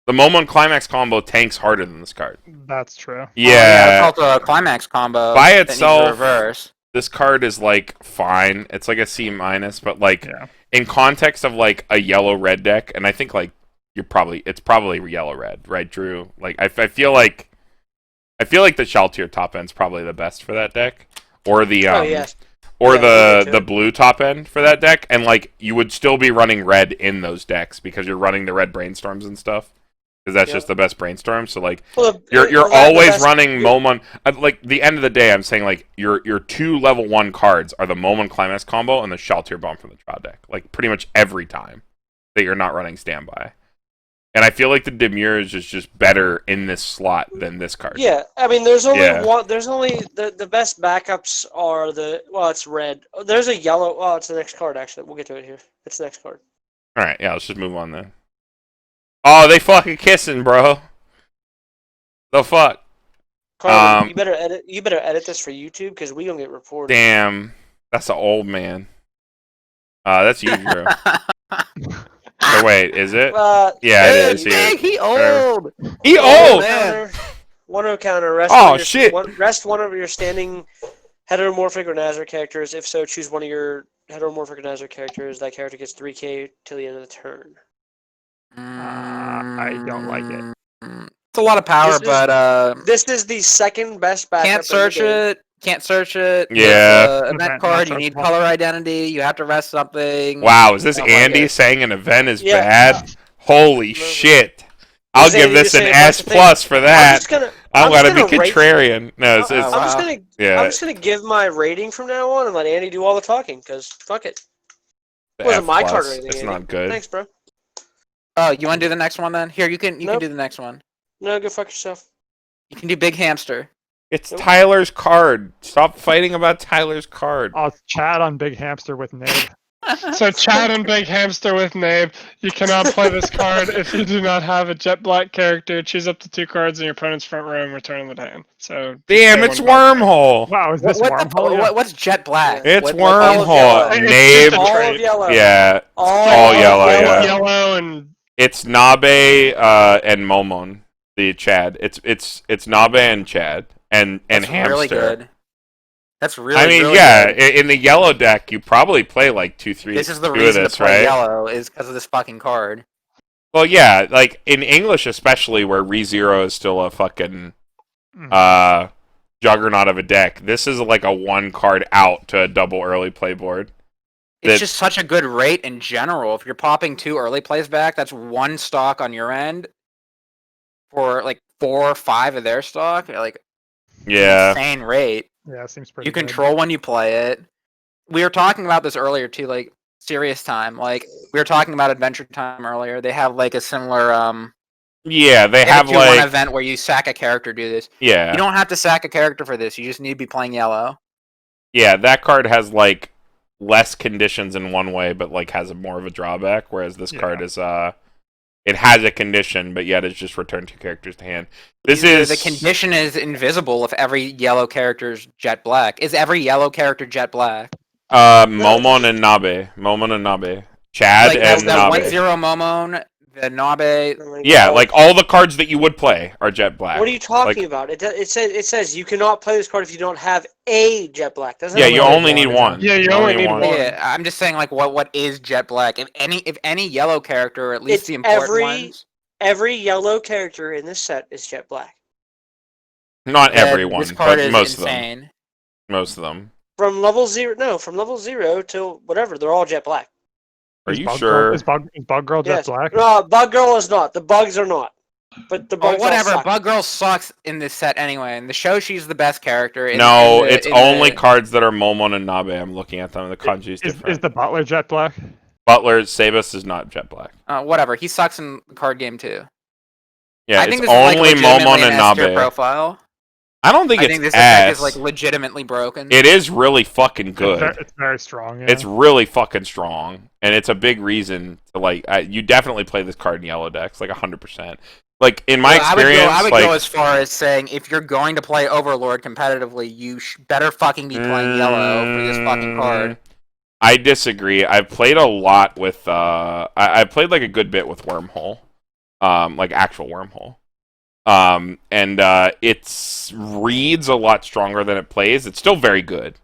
The Momon Climax combo tanks harder than this card. That's true. Yeah. It's also a climax combo By that needs itself, to reverse. this card is like fine. It's like a C minus, but like Yeah. in context of like a yellow-red deck, and I think like it's probably yellow-red, right, Drew? Like I feel like the Shaltir top end's probably the best for that deck, or the the blue top end for that deck, and like you would still be running red in those decks because you're running the red brainstorms and stuff. Because that's just the best brainstorm. So like you're always running Momon. Like the end of the day, I'm saying like your 2 level 1 cards are the Momon Climax combo and the Shaltir Bomb from the draw deck. Like pretty much every time that you're not running standby. And I feel like the Demurge is just better in this slot than this card. Yeah, I mean, there's only one. There's only the best backups are it's red. There's a yellow. Oh, it's the next card actually. We'll get to it here. It's the next card. All right, yeah, let's just move on then. Oh, they fucking kissing, bro. The fuck. Carmen, you better edit this for YouTube because we don't get reported. Damn, that's an old man. That's you, Drew. So wait, is it? Yeah, it is. He old. He old. One counter. Rest one of your standing heteromorphic or Nazarick characters. If so, choose one of your heteromorphic or Nazarick characters. That character gets 3k till the end of the turn. I don't like it. It's a lot of power, this is the second best backup. Can't search it. Can't search it. Yeah. Event card. You need color identity. You have to rest something. Wow, is this Andy saying an event is bad? Holy shit! I'll give this an S plus for that. I'm gonna be contrarian. No, I'm just gonna give my rating from now on and let Andy do all the talking because fuck it. It wasn't my card or anything. It's not good. Thanks, bro. Oh, you want to do the next one then? Here, you can do the next one. No, go fuck yourself. You can do Big Hamster. It's Tyler's card. Stop fighting about Tyler's card. Oh, Chad on Big Hamster with Nade. So Chad and Big Hamster with Nabe, you cannot play this card if you do not have a Jet Black character. Choose up to 2 cards in your opponent's front row and return them to hand. So damn, it's Wormhole. Wow, is this Wormhole? What's Jet Black? It's Wormhole. Nabe. All of yellow. Yeah. All yellow. Yeah. Yellow and it's Nabe and Momon. The Chad. It's Nabe and Chad and Hamster. Really good. That's really. I mean, really yeah. good. In the yellow deck, you probably play like 2-3. This is the reason to play right? yellow is because of this fucking card. Well, yeah, like in English especially, where ReZero is still a fucking juggernaut of a deck. This is like a 1 card out to a double early play board. It's just such a good rate in general. If you're popping 2 early plays back, that's 1 stock on your end for like 4 or 5 of their stock. Like, insane rate. Yeah, it seems pretty. You control when you play it. We were talking about this earlier too, like Serious Time. Like we were talking about Adventure Time earlier. They have like a similar they have like one event where you sack a character. Do this. Yeah. You don't have to sack a character for this. You just need to be playing yellow. Yeah, that card has like less conditions in one way, but like has more of a drawback. Whereas this card is it has a condition, but yet it's just return 2 characters to hand. The condition is invisible if every yellow character is Jet Black. Is every yellow character Jet Black? Momon and Nabe. Chad like and the Nabe. 1-0 Momon, the Nabe. Yeah, like all the cards that you would play are Jet Black. What are you talking about? It says you cannot play this card if you don't have a Jet Black. You only need 1. Yeah, you only need 1. Yeah, I'm just saying like what is Jet Black? If any yellow character, or at least the important ones. Every yellow character in this set is Jet Black. Not everyone, this card but is most insane. of them. Most of them. From level 0 till whatever, they're all Jet Black. Are you sure? Is Bug Girl Jet Black? No, Bug Girl is not. The bugs are not. But the bugs whatever. all suck. Bug Girl sucks in this set anyway. In the show, she's the best character. It's only cards that are Momon and Nabe. I'm looking at them. The kanji is different. Is the Butler Jet Black? Butler Sabus is not Jet Black. Whatever. He sucks in the card game too. Yeah, I think it's this only is like Momon and an S-tier Nabe. profile. I don't think I it's think this effect is S. like legitimately broken. It is really fucking good. It's very strong. Yeah. It's really fucking strong, and it's a big reason to like. You definitely play this card in yellow decks, like 100%. Like in my experience, I would like go as far as saying if you're going to play Overlord competitively, you better fucking be playing yellow for this fucking card. I disagree. I've played a lot with. I played like a good bit with Wormhole, like actual Wormhole. And it reads a lot stronger than it plays. It's still very good.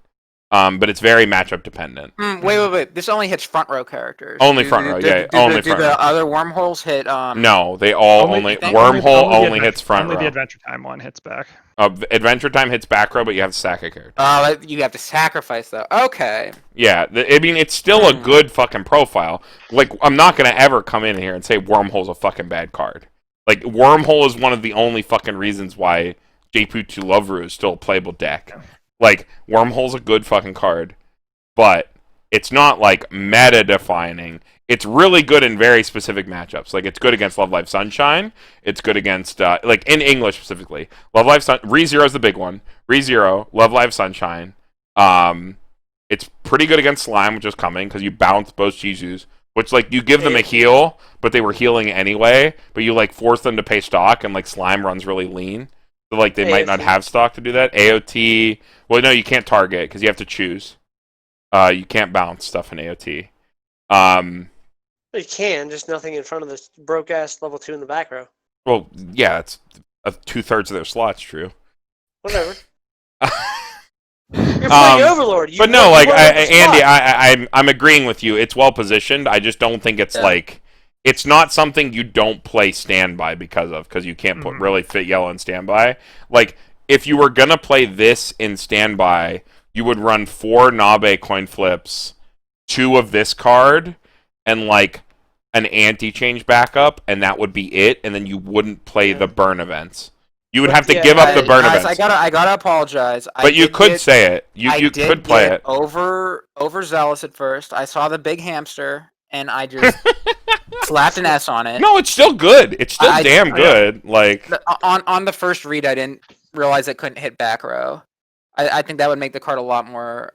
But it's very matchup dependent. Wait. This only hits front row characters. Only front row, yeah. Only front row. Do the other wormholes hit? No, they all only Only Wormhole only hits front only row. the Adventure Time one hits back. Adventure Time hits back row, but you have to sack a character. You have to sacrifice though. Okay. Yeah, I mean it's still a good fucking profile. Like I'm not gonna ever come in here and say Wormhole's a fucking bad card. Like Wormhole is one of the only fucking reasons why J-Poo 2 Loveru is still a playable deck. Like, Wormhole's a good fucking card, but it's not, like, meta-defining. It's really good in very specific matchups. Like, it's good against Love Live Sunshine. It's good against, like, in English specifically. Love Live ReZero is the big one. ReZero, Love Live Sunshine. It's pretty good against Slime, which is coming, because you bounce both Jizus. Which, like, you give them a heal, but they were healing anyway, but you, like, force them to pay stock, and, like, Slime runs really lean. So, like, they might not have stock to do that. AOT... Well, no, you can't target because you have to choose. You can't bounce stuff in AOT. You can, just nothing in front of this broke ass level 2 in the back row. Well, yeah, it's 2/3 of their slots, true. Whatever. You're playing Overlord. But no, like Andy, I'm agreeing with you. It's well positioned. I just don't think it's like it's not something you don't play standby because you can't really fit yellow in standby. Like if you were gonna play this in standby, you would run 4 Nabe coin flips, 2 of this card, and like an anti-change backup, and that would be it. And then you wouldn't play the burn events. You would have to give up the burn events. I gotta apologize. But you could say it. You could play it. Overzealous at first. I saw the big hamster, and I just slapped an S on it. No, it's still good. It's still damn good. Like on the first read, I didn't realize it couldn't hit back row. I think that would make the card a lot more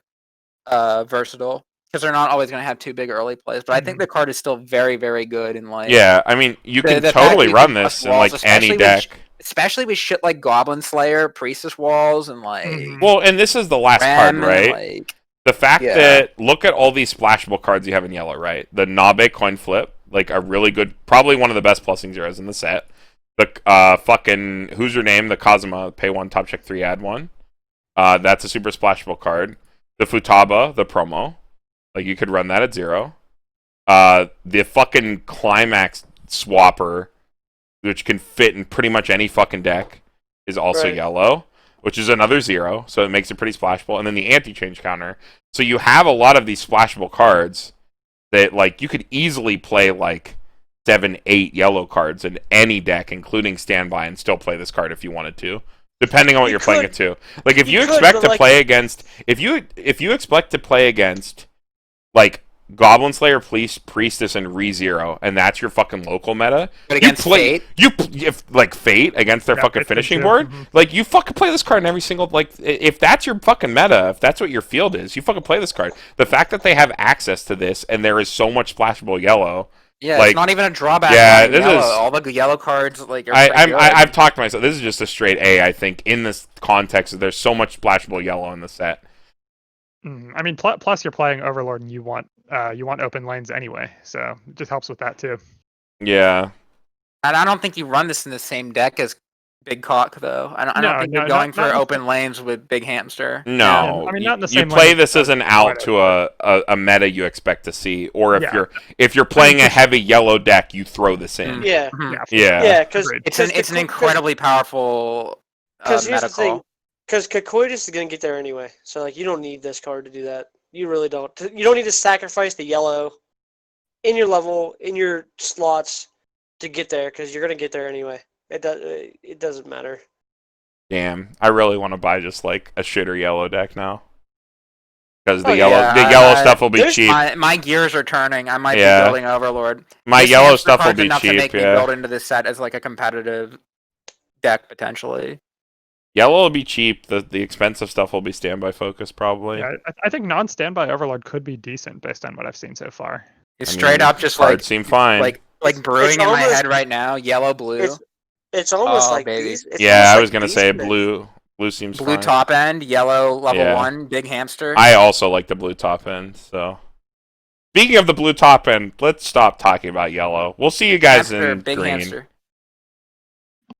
versatile because they're not always going to have 2 big early plays. But I think the card is still very, very good in like. Yeah, I mean, you can totally run this in like any deck. Especially with shit like Goblin Slayer, Priestess Walls, and like. Well, and this is the last card, right? Like, the fact that look at all these splashable cards you have in yellow, right? The Nabe coin flip, like a really good, probably one of the best plusing zeros in the set. The fucking who's your name? The Kazuma, pay 1, top check 3, add 1. That's a super splashable card. The Futaba, the promo, like you could run that at 0. The fucking Climax Swapper, which can fit in pretty much any fucking deck, is also yellow, which is another 0, so it makes it pretty splashable. And then the anti-change counter. So you have a lot of these splashable cards that, like, you could easily play, like, 7, 8 yellow cards in any deck, including standby, and still play this card if you wanted to. Depending on what you're playing it to. Like, if you expect to play against... If you expect to play against, like, Goblin Slayer, Priestess, and ReZero, and that's your fucking local meta. But against Fate? Like Fate against their fucking finishing board. Like, you fucking play this card in every single, like, if that's your fucking meta, if that's what your field is, you fucking play this card. The fact that they have access to this, and there is so much splashable yellow. Yeah, like, it's not even a drawback. Yeah, this yellow. is all the yellow cards. Like, I've talked to myself. This is just a straight A. I think in this context, there's so much splashable yellow in the set. I mean, plus you're playing Overlord, and you want open lanes anyway, so it just helps with that too. Yeah, and I don't think you run this in the same deck as Big Cock, though. I don't think you're going for open lanes with Big Hamster. No, yeah, I mean, not in the same you play this as an out to a meta you expect to see, or if you're playing a heavy yellow deck, you throw this in. Yeah, because it's an incredibly powerful here's the thing. Because Kakoidis is going to get there anyway. So, like, you don't need this card to do that. You really don't. You don't need to sacrifice the yellow in your level, in your slots to get there, because you're going to get there anyway. It doesn't matter. Damn. I really want to buy just, like, a shitter yellow deck now. Because the yellow stuff will be cheap. My gears are turning. I might be building Overlord. My yellow stuff will be enough cheap, to make me build into this set as, like, a competitive deck, potentially. Yellow will be cheap. The expensive stuff will be standby focus probably. Yeah, I think non-standby Overlord could be decent based on what I've seen so far. It's I straight mean, up just cards like seem fine. like brewing in my almost- head right now. Yellow, blue, It's almost Oh, like baby. beast. It's yeah, almost I like was gonna say Beastman. blue. Blue seems blue fine. top end, yellow level Yeah. 1, big hamster. I also like the blue top end. So, speaking of the blue top end, let's stop talking about yellow. We'll see you guys hamster, in big green. hamster.